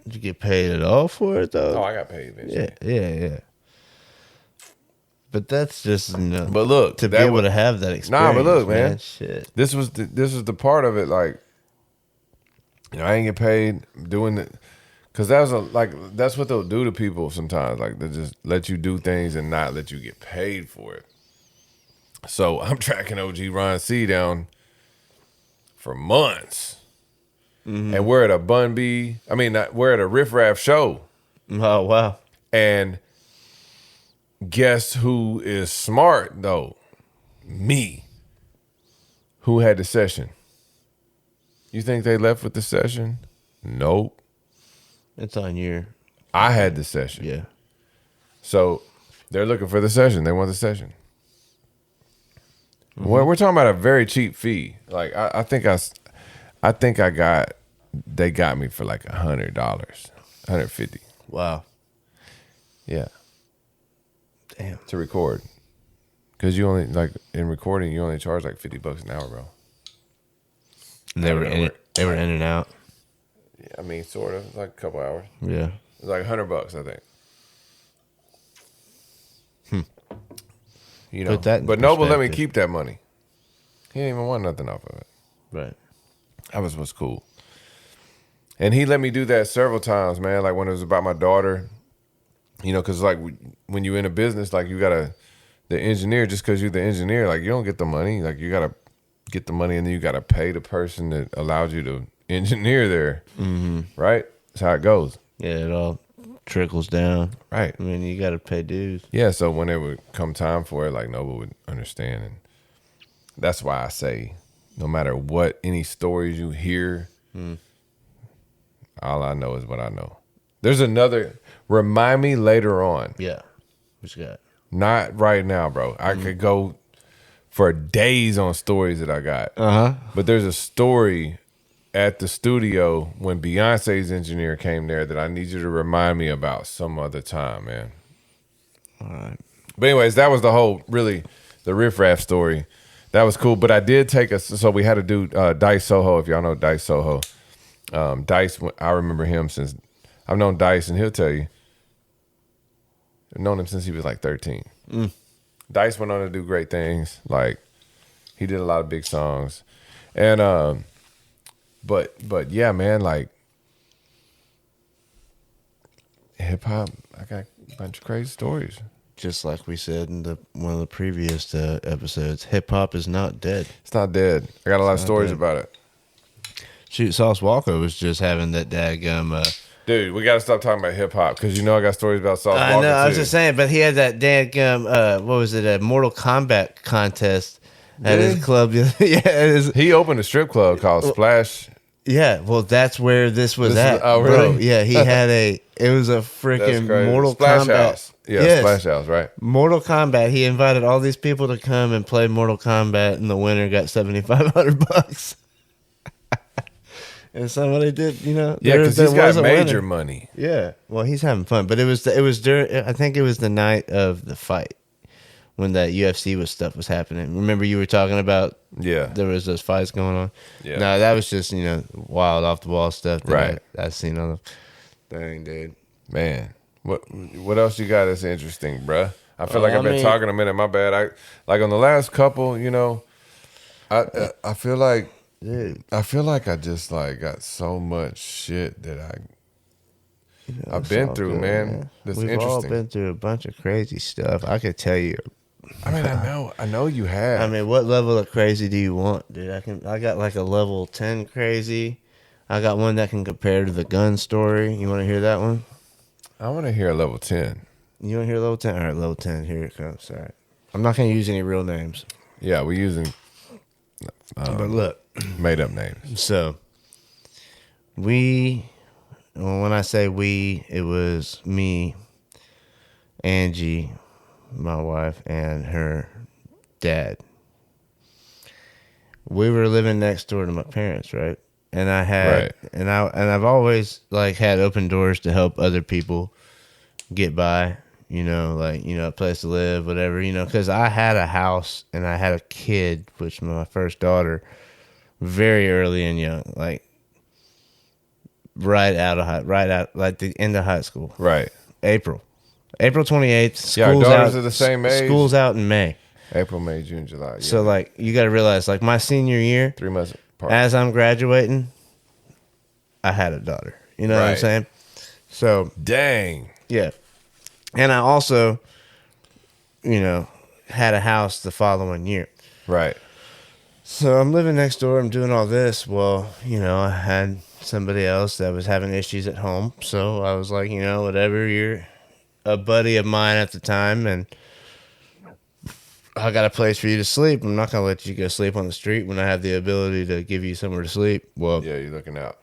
Did you get paid at all for it though? Oh, I got paid eventually. Yeah. But that's just, you know, but look, to be able to have that experience. Nah, but look, man. Shit. This was the part of it, like, you know, I ain't get paid doing it. Cause that's what they'll do to people sometimes. Like they just let you do things and not let you get paid for it. So I'm tracking OG Ron C down for months. Mm-hmm. And we're at a we're at a Riff Raff show. Oh, wow. And guess who is smart though? Me. Who had the session? You think they left with the session? Nope. It's on your... I had the session. Yeah. So they're looking for the session. They want the session. Mm-hmm. We're talking about a very cheap fee. Like I think they got me for like $100, $150. Wow. Yeah. Damn. To record. Because you only, like, in recording, you only charge like $50 an hour, bro. And they were in and out. Yeah, I mean, sort of. Like a couple hours. Yeah. It was like $100, I think. You know, but Noble let me keep that money. He didn't even want nothing off of it. Right. That was what's cool. And he let me do that several times, man. Like when it was about my daughter, you know, because like when you're in a business, like you gotta, the engineer, just because you're the engineer, like you don't get the money. Like you gotta get the money, and then you gotta pay the person that allowed you to engineer there. Mm-hmm. Right? That's how it goes. Yeah, it all trickles down. Right. I mean, you gotta pay dues. Yeah. So when it would come time for it, like Noble would understand, and that's why I say, no matter what, any stories you hear, all I know is what I know. There's another. Remind me later on. Yeah. What you got? Not right now, bro. I could go for days on stories that I got. Uh-huh. But there's a story at the studio when Beyonce's engineer came there that I need you to remind me about some other time, man. All right. But anyways, that was the Riff Raff story. That was cool. But I did take so we had to do Dice Soho, if y'all know Dice Soho. Dice, I remember him since, I've known Dice, and he'll tell you, I've known him since he was like 13. Dice went on to do great things. Like, he did a lot of big songs. And, but yeah, man, like, hip hop, I got a bunch of crazy stories. Just like we said in one of the previous episodes, hip hop is not dead. It's not dead. I got a lot of stories about it. Shoot, Sauce Walker was just having that daggum. Dude, we got to stop talking about hip hop because you know I got stories about Sauce Walker. I know. Too. I was just saying, but he had that daggum. What was it? A Mortal Kombat contest at his club. Yeah, he opened a strip club called Splash. Yeah, well, that's where this was at. Oh, really? Bro. Yeah, he had it was a freaking Mortal Splash Kombat. House. Yeah, yes. Splash House, right. Mortal Kombat. He invited all these people to come and play Mortal Kombat, and the winner got $7,500. and somebody did, Yeah, there because he's got was a major winner. money. Yeah, well, he's having fun, but it was during. I think it was the night of the fight when that UFC stuff was happening. Remember you were talking about? Yeah. There was those fights going on. Yeah. No, that was just wild off the wall stuff that Right. I seen on the thing, dude. Man, what else you got that's interesting, bruh? I feel like I've been I mean- talking a minute. My bad. I like on the last couple, I feel like Dude, I just like got so much shit that I've it's been all through, good, man. That's We've all interesting. been through a bunch of crazy stuff. I could tell you. I mean, I know you have. I mean, what level of crazy do you want, dude? I got like a level 10 crazy. I got one that can compare to the gun story. You want to hear that one? I want to hear a level 10. You want to hear level 10? All right, level 10. Here it comes. All right. I'm not going to use any real names. Yeah, we're using But look. made up names. So, when I say we, it was me, Angie, my wife, and her dad. We were living next door to my parents, right? And I had, Right. I've always like had open doors to help other people get by, a place to live, whatever, because I had a house and I had a kid, which my first daughter, very early and young, like right out like the end of high school. Right. April 28th. Yeah, our School's daughters out, are the same age. School's out in May. April, May, June, July. Yeah. So like you got to realize, like my senior year, 3 months apart. as I'm graduating, I had a daughter. You know what I'm Right. saying? So Dang. yeah, and I also, had a house the following year. Right. So I'm living next door. I'm doing all this. Well, I had somebody else that was having issues at home. So I was like, whatever. You're a buddy of mine at the time, and I got a place for you to sleep. I'm not going to let you go sleep on the street when I have the ability to give you somewhere to sleep. Well, Yeah, you're looking out.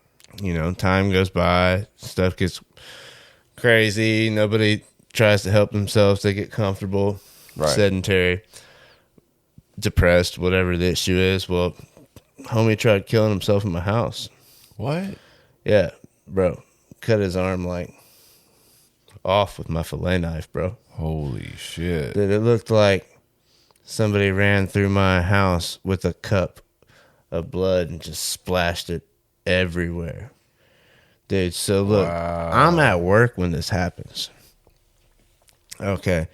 time goes by. Stuff gets crazy. Nobody tries to help themselves. They get comfortable, Right. sedentary, depressed, whatever the issue is. Well, homie tried killing himself in my house. What? Yeah, bro. Cut his arm like off with my fillet knife, bro. Holy shit. Dude, it looked like somebody ran through my house with a cup of blood and just splashed it everywhere. Dude, so look, Wow. I'm at work when this happens. Okay.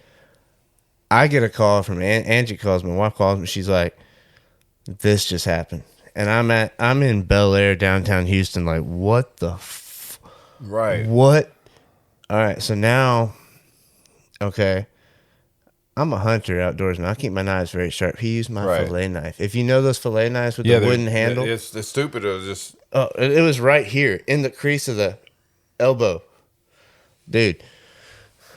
I get a call from Angie calls me, my wife calls me, she's like, this just happened. And I'm in Bel Air, downtown Houston, like, what the Right. what? All right, so now, okay, I'm a hunter outdoorsman. I keep my knives very sharp. He used my Right. fillet knife. If you know those fillet knives with the they're- wooden handle, It's stupid or just it was right here in the crease of the elbow. Dude,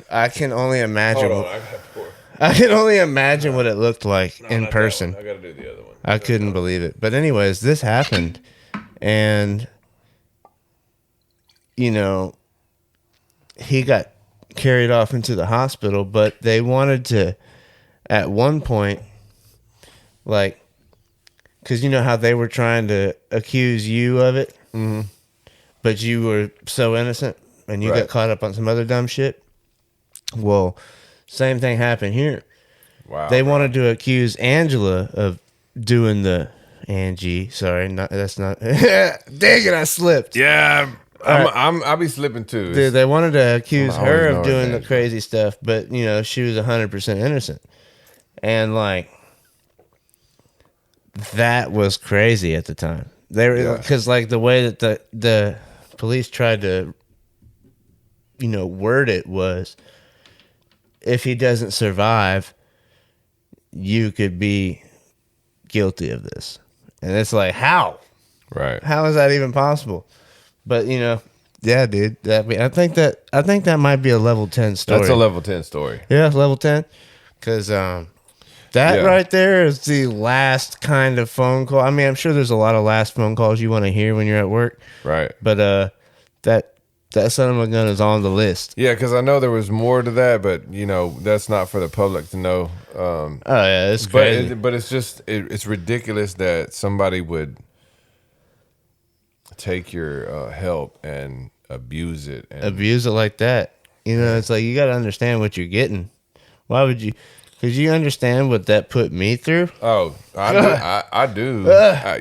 I can only imagine. I got four. I can only imagine what it looked like in person. I gotta do the other one. I couldn't believe it. But anyways, this happened, and he got carried off into the hospital. But they wanted to, at one point, like, because you know how they were trying to accuse you of it, but you were so innocent, and you Right. got caught up on some other dumb shit. Well, same thing happened here. Wow. They wanted to accuse Angela of doing the Angie. Sorry, that's not. Dang it, I slipped. Yeah, All I'll be slipping too. Dude, they wanted to accuse I'm her always of doing knowing the that. crazy stuff, but she was 100% innocent, and like that was crazy at the time. They were Yeah. because like the way that the police tried to word it was, if he doesn't survive, you could be guilty of this. And it's like, how? Right. How is that even possible? But yeah, dude. I think that might be a level 10 story. That's a level 10 story. Yeah, level 10. Because that Yeah. right there is the last kind of phone call. I mean, I'm sure there's a lot of last phone calls you want to hear when you're at work. Right. But that son of a gun is on the list. Yeah, because I know there was more to that, but that's not for the public to know. Oh yeah, it's crazy. But it's just it's ridiculous that somebody would take your help and abuse it. And Abuse it like that. You know, it's like you got to understand what you're getting. Why would you? Because you understand what that put me through. oh, I do.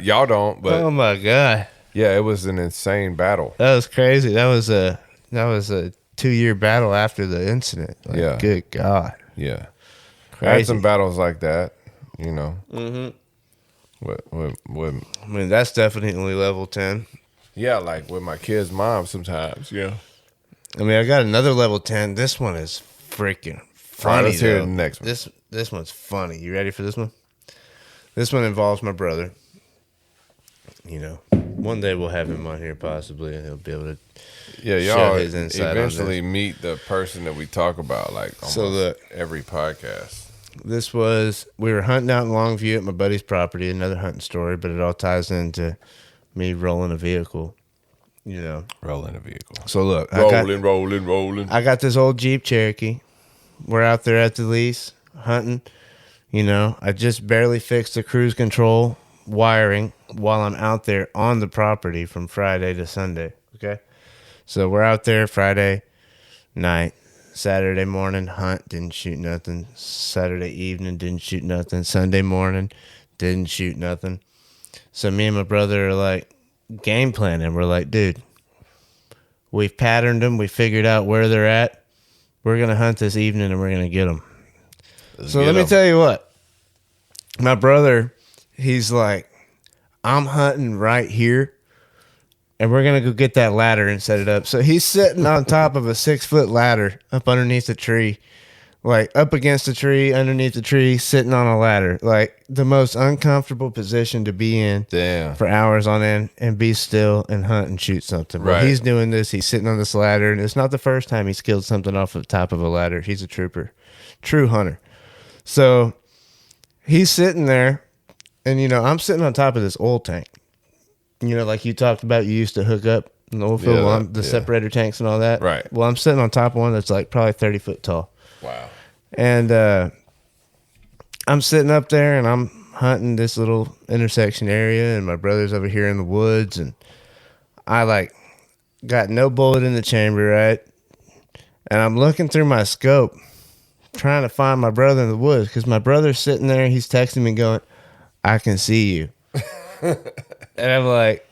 Y'all don't, but Oh my god, yeah, it was an insane battle. that was crazy. That was a 2-year battle after the incident. Like, Yeah. good god, Yeah, I had crazy. some battles like that. You know, with I mean, that's definitely level 10. yeah, like with my kid's mom sometimes. Yeah. I mean, I got another level 10. This one is freaking funny. All right, let's hear though. the next one. This one's funny. You ready for this one? This one involves my brother. You know, one day we'll have him on here possibly, and he'll be able to. Yeah, Share y'all his insight on eventually meet the person that we talk about, like almost So look. every podcast. We were hunting out in Longview at my buddy's property. Another hunting story, but it all ties into me rolling a vehicle. You know. Rolling a vehicle. So look, Rolling. I got this old Jeep Cherokee. We're out there at the lease hunting. You know, I just barely fixed the cruise control wiring while I'm out there on the property from Friday to Sunday. Okay. So we're out there Friday night, Saturday morning, hunt, didn't shoot nothing. Saturday evening, didn't shoot nothing. Sunday morning, didn't shoot nothing. So me and my brother are like game planning. We're like, dude, we've patterned them. We figured out where they're at. We're going to hunt this evening and we're going to get them. So let me tell you what. My brother, he's like, I'm hunting right here, and we're going to go get that ladder and set it up. So he's sitting on top of a 6-foot ladder up underneath a tree, like up against a tree, underneath the tree, sitting on a ladder. Like the most uncomfortable position to be in Damn. for hours on end and be still and hunt and shoot something. Well, Right. he's doing this. He's sitting on this ladder, and it's not the first time he's killed something off the top of a ladder. He's a trooper, true hunter. So he's sitting there, and, you know, I'm sitting on top of this oil tank. You know, like you talked about, you used to hook up an oil field one, the separator tanks and all that. Right. Well, I'm sitting on top of one that's like probably 30 foot tall. Wow. And I'm sitting up there, and I'm hunting this little intersection area, and my brother's over here in the woods, and I like got no bullet in the chamber, right? And I'm looking through my scope, trying to find my brother in the woods, because my brother's sitting there, he's texting me going, I can see you. And I'm like,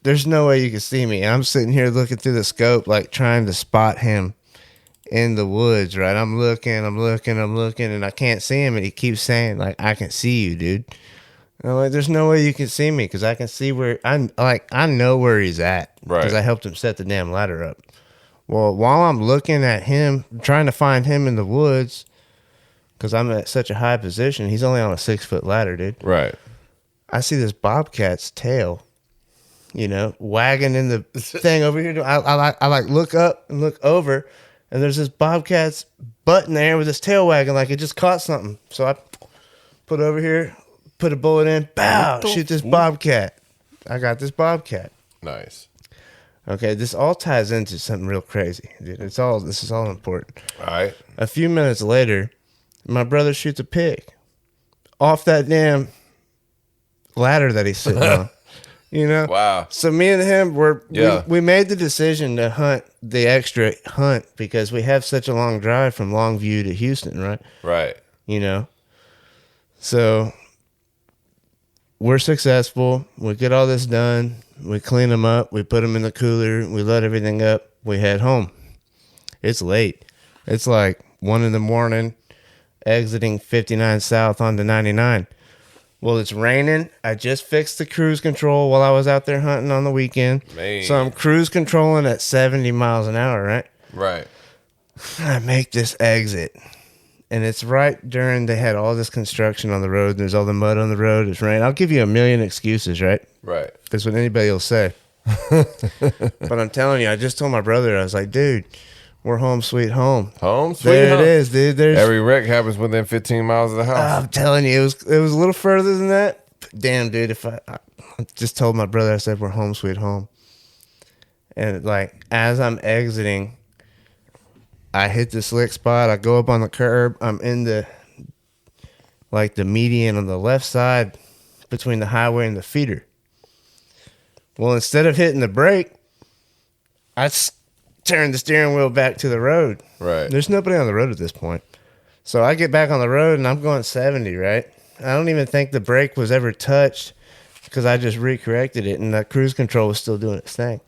there's no way you can see me. And I'm sitting here looking through the scope, like trying to spot him in the woods, right? I'm looking, and I can't see him. And he keeps saying, like, I can see you, dude. And I'm like, there's no way you can see me, because I can see where, I know where he's at. Right. Because I helped him set the damn ladder up. Well, while I'm looking at him, trying to find him in the woods, because I'm at such a high position, he's only on a 6-foot ladder, dude. Right. I see this bobcat's tail, you know, wagging in the thing over here. I like look up and look over, and there's this bobcat's butt in there with his tail wagging like it just caught something. So I put over here, put a bullet in, bow, shoot this bobcat. I got this bobcat. Nice. Okay, this all ties into something real crazy, dude. This is all important. All right. A few minutes later, my brother shoots a pig off that damn ladder that he's sitting on. You know? Wow. So me and him Yeah. we made the decision to hunt the extra hunt because we have such a long drive from Longview to Houston, right? Right. You know? So we're successful. We get all this done. We clean them up. We put them in the cooler. We load everything up. We head home. It's late. It's like 1 a.m, exiting 59 South onto 99. Well, it's raining. I just fixed the cruise control while I was out there hunting on the weekend. Man. So I'm cruise controlling at 70 miles an hour, right? Right. I make this exit. And it's right during they had all this construction on the road. There's all the mud on the road. It's rain. I'll give you a million excuses, right? Right. That's what anybody will say. But I'm telling you, I just told my brother, I was like, dude, we're home sweet home. Home sweet There home. it is, dude. There's Every wreck happens within 15 miles of the house. I'm telling you, it was a little further than that. Damn, dude, if I just told my brother, I said, we're home sweet home. And like, as I'm exiting, I hit the slick spot. I go up on the curb. I'm in the median on the left side between the highway and the feeder. Well, instead of hitting the brake, turned the steering wheel back to the road. Right. There's nobody on the road at this point. So I get back on the road and I'm going 70, right? I don't even think the brake was ever touched because I just recorrected it and the cruise control was still doing its thing.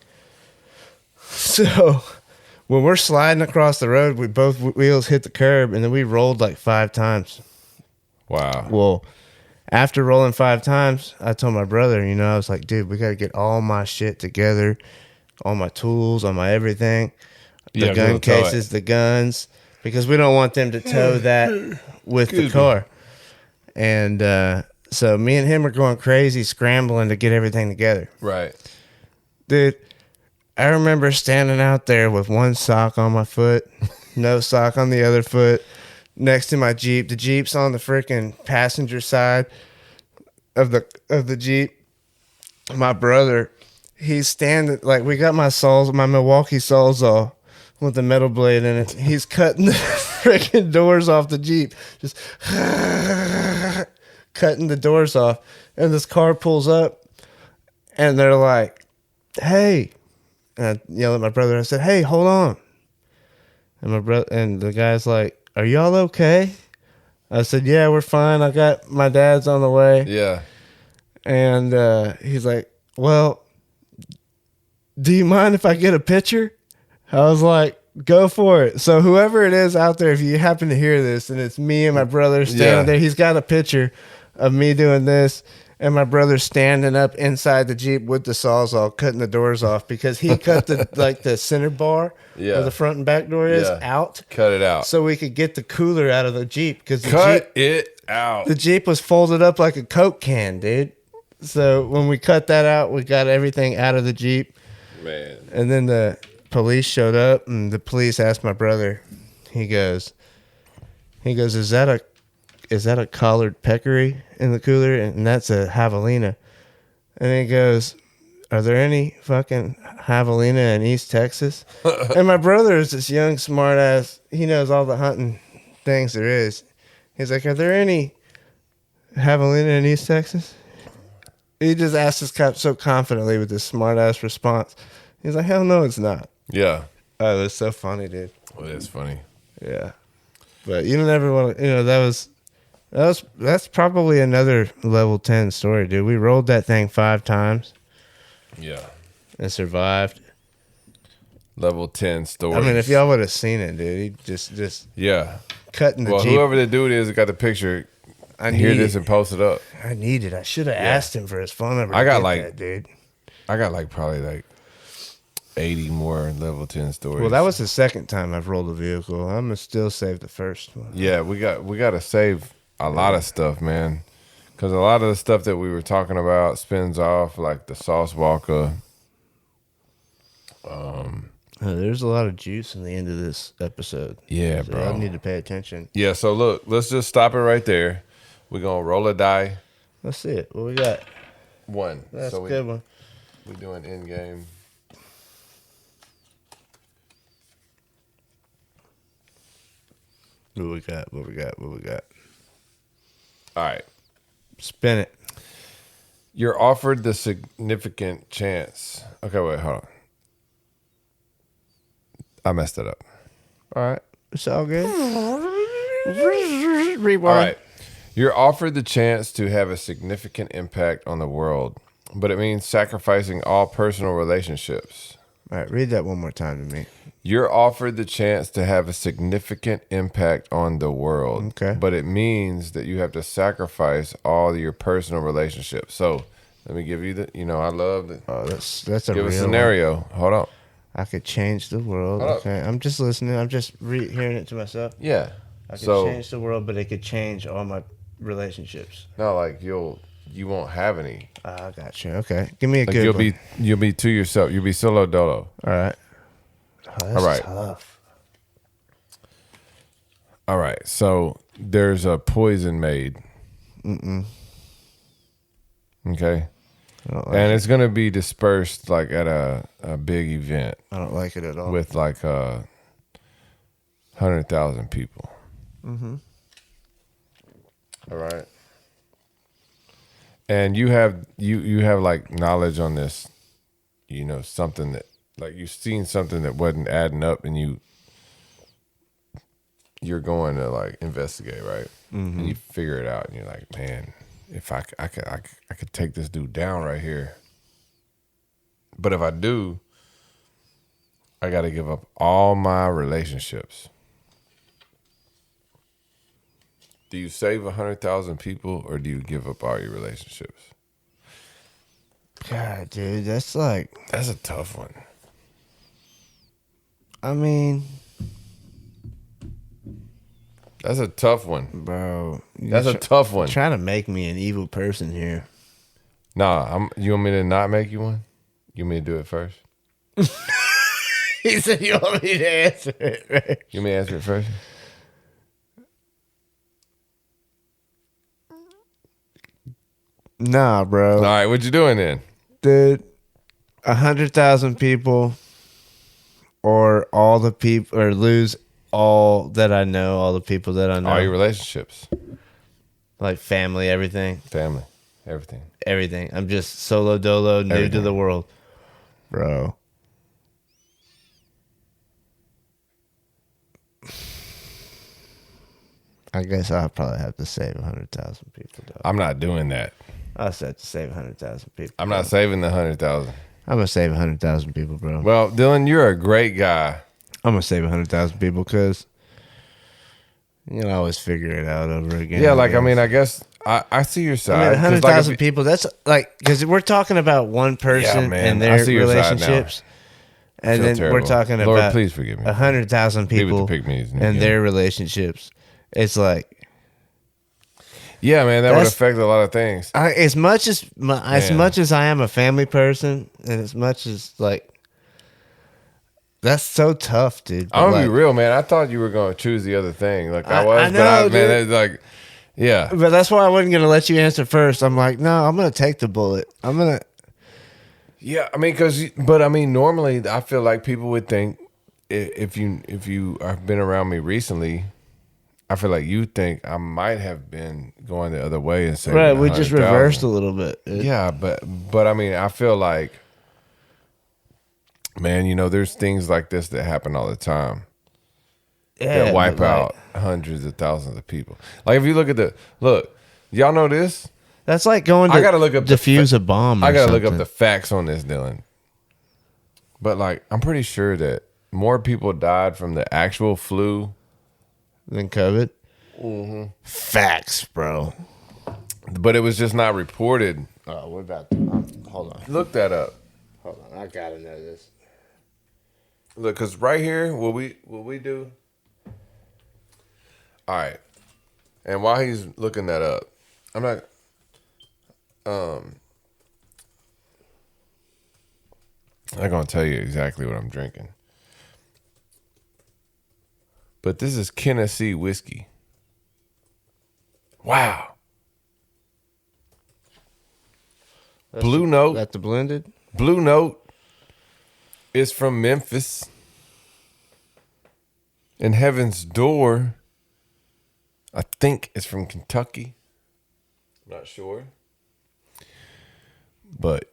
So when we're sliding across the road, we both wheels hit the curb and then we rolled like 5 times. Wow. Well, after rolling 5 times, I told my brother, I was like, dude, we got to get all my shit together, all my tools, all my everything, the gun cases, the guns, because we don't want them to tow that with the car. And so me and him are going crazy, scrambling to get everything together. Right. Dude, I remember standing out there with one sock on my foot, no sock on the other foot, next to my Jeep. The Jeep's on the freaking passenger side of the Jeep. My brother, he's standing, like, we got my Milwaukee Sawzall with the metal blade in it. He's cutting the freaking doors off the Jeep. Just cutting the doors off. And this car pulls up, and they're like, hey. And I yelled at my brother. I said, hey, hold on. And the guy's like, are y'all okay? I said, yeah, we're fine. I got my dad's on the way. Yeah. And he's like, well, do you mind if I get a picture? I was like, go for it. So whoever it is out there, if you happen to hear this and it's me and my brother standing there, he's got a picture of me doing this and my brother standing up inside the Jeep with the Sawzall cutting the doors off because he cut the center bar where the front and back door is out. Cut it out. So we could get the cooler out of the Jeep because it out. The Jeep was folded up like a Coke can, dude. So when we cut that out, we got everything out of the Jeep. Man. And then the police showed up and the police asked my brother, he goes, is that a collared peccary in the cooler? And that's a javelina. And he goes, are there any fucking javelina in East Texas? And my brother is this young smart ass. He knows all the hunting things there is. He's like, are there any javelina in East Texas? He just asked this cop so confidently with this smart ass response. He's like, hell no, it's not. Yeah. Oh, it was so funny, dude. Well, that's funny. Yeah. But you don't ever want to, that's probably another level 10 story, dude. We rolled that thing 5 times. Yeah. And survived. Level 10 story. I mean, if y'all would have seen it, dude, he just cutting the Jeep. Whoever the dude is that got the picture, hear this and post it up. I need it. I should have asked him for his phone number. I got dude. I got probably 80 more level 10 stories. Well, that was the second time I've rolled a vehicle. I'm gonna still save the first one. Yeah, we got to save a lot of stuff, man, because a lot of the stuff that we were talking about spins off, like the sauce walker. There's a lot of juice in the end of this episode. Yeah, so bro. I need to pay attention. Yeah, so look, let's just stop it right there. We're gonna roll a die. Let's see it. What we got? 1. That's a good one. We're doing end game. What we got? All right. Spin it. You're offered the significant chance. Okay, wait, hold on. I messed it up. All right. It's all good. Rewind. All right. You're offered the chance to have a significant impact on the world, but it means sacrificing all personal relationships. All right. Read that one more time to me. You're offered the chance to have a significant impact on the world. Okay. But it means that you have to sacrifice all your personal relationships. So let me give you I love that. Oh, that's a give real a scenario. one. Hold on. I could change the world. Hold okay. I'm just listening. I'm just hearing it to myself. Yeah. I could change the world, but it could change all my relationships. No, like you won't have any. I got you. Okay. Give me a good one. You'll be to yourself. You'll be solo dolo. All right. Oh, that's all right. Tough. All right. So there's a poison made. Okay. And it's going to be dispersed like at a big event. I don't like it at all. With like 100,000 people. Mm-hmm. All right. And you have like knowledge on this you know, something that like you've seen something that wasn't adding up, and you're going to like investigate, right? And you figure it out, and you're like, man, if I could take this dude down right here. But if I do, I got to give up all my relationships. Do you save 100,000 people, or do you give up all your relationships? God, dude, that's like, That's a tough one. I mean, That's a tough one. bro, That's a tough one. Trying to make me an evil person here. Nah, you want me to not make you one? You want me to do it first? He said you want me to answer it, right? You want me to answer it first? Nah, bro. All right, what you doing then? Dude, 100,000 people, or all the people, or lose all that I know, all the people that I know. All your relationships, Like family, everything. family, everything. Everything. I'm just solo dolo, new to Everything. the world. Bro. I guess I'll probably have to save 100,000 people, though. I'm not doing that. I'll have to save 100,000 people. I'm not saving the 100,000. I'm going to save 100,000 people, bro. Well, Dylan, you're a great guy. I'm going to save 100,000 people because you can always figure it out over again. Yeah, like, I mean, I guess I see your side. I mean, 'Cause, like, 100,000 people, that's like, because we're talking about one person man, and I their see your side now. relationships. And feel then terrible. we're talking Lord, about please forgive me. 100,000 Be with people the pygmies and again. their relationships. It's like, Yeah, man, that would That's- affect a lot of things. as much as Man. much as I am a family person, and as much as like, that's so tough, dude. But I'm gonna like, be real, man. I thought you were gonna choose the other thing, like I I was, know, but man, dude. it's like, yeah, But that's why I wasn't gonna let you answer first. I'm like, no, I'm gonna take the bullet. I'm gonna. yeah. I mean, but normally I feel like people would think if you have been around me recently, I feel like you think I might have been going the other way and saying Right, we just reversed a little bit. Yeah, but I mean, I feel like, man, you know, there's things like this that happen all the time Yeah, that wipe but, like, out hundreds of thousands of people. Like if you look at y'all know this. That's like going to I gotta look up the defuse a bomb. Or I gotta look something. up the facts on this, Dylan. But like, I'm pretty sure that more people died from the actual flu. Than COVID. Mm-hmm. Facts, bro. But it was just not reported. Oh, we're about. Hold on. Look that up. Hold on. I gotta know this. Look, cause right here, what we do. All right, and while he's looking that up, I'm not. I'm gonna tell you exactly what I'm drinking. But this is Tennessee whiskey. Wow. Blue Note. That the blended. Blue Note is from Memphis. And Heaven's Door, I think, is from Kentucky. I'm not sure. But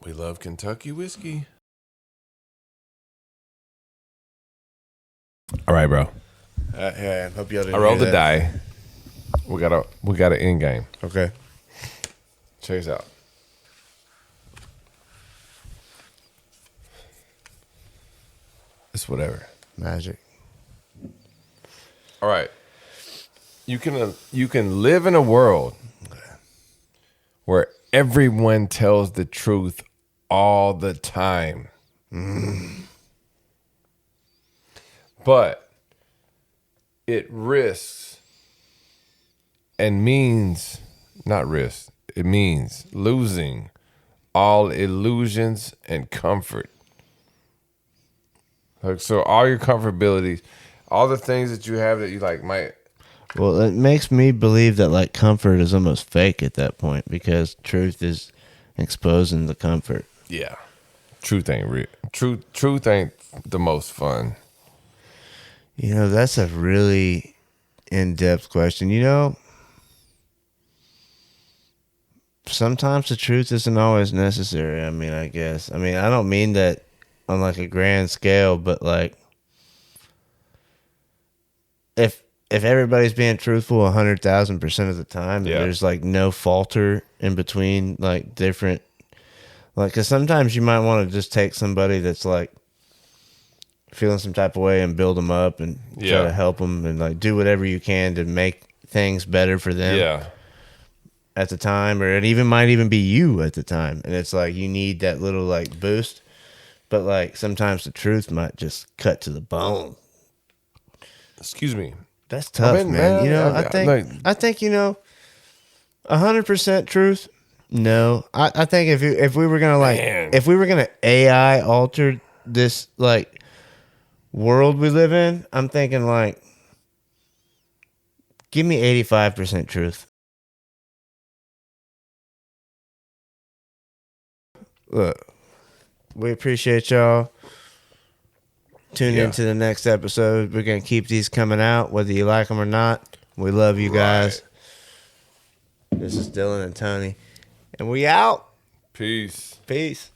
we love Kentucky whiskey. All right, bro. Yeah, hope y'all didn't I rolled hear the that. die. We got an end game. Okay. Check this out. It's whatever. Magic. All right. You can live in a world where everyone tells the truth all the time. But it risks and means not risk. It means losing all illusions and comfort. Like, so all your comfortabilities, all the things that you have that you like might. Well, it makes me believe that like comfort is almost fake at that point because truth is exposing the comfort. Yeah. Truth ain't real. Truth ain't the most fun. You know, that's a really in-depth question. You know, sometimes the truth isn't always necessary. I mean, I guess. I mean, I don't mean that on like a grand scale, but like if everybody's being truthful 100,000% of the time, Yeah. and there's like no falter in between, like different, like, because sometimes you might want to just take somebody that's like feeling some type of way and build them up and try to help them and like do whatever you can to make things better for them. Yeah. At the time, or it even might even be you at the time, and it's like you need that little like boost, but like sometimes the truth might just cut to the bone. Excuse me. That's tough, man. You know, I think 100% truth. No, I think if we were gonna like if we were gonna AI alter this like world we live in, I'm thinking like give me 85% truth. Look, we appreciate y'all. Tune into the next episode. We're going to keep these coming out, whether you like them or not. We love you guys. This is Dylan and Tony. And we out. Peace. Peace.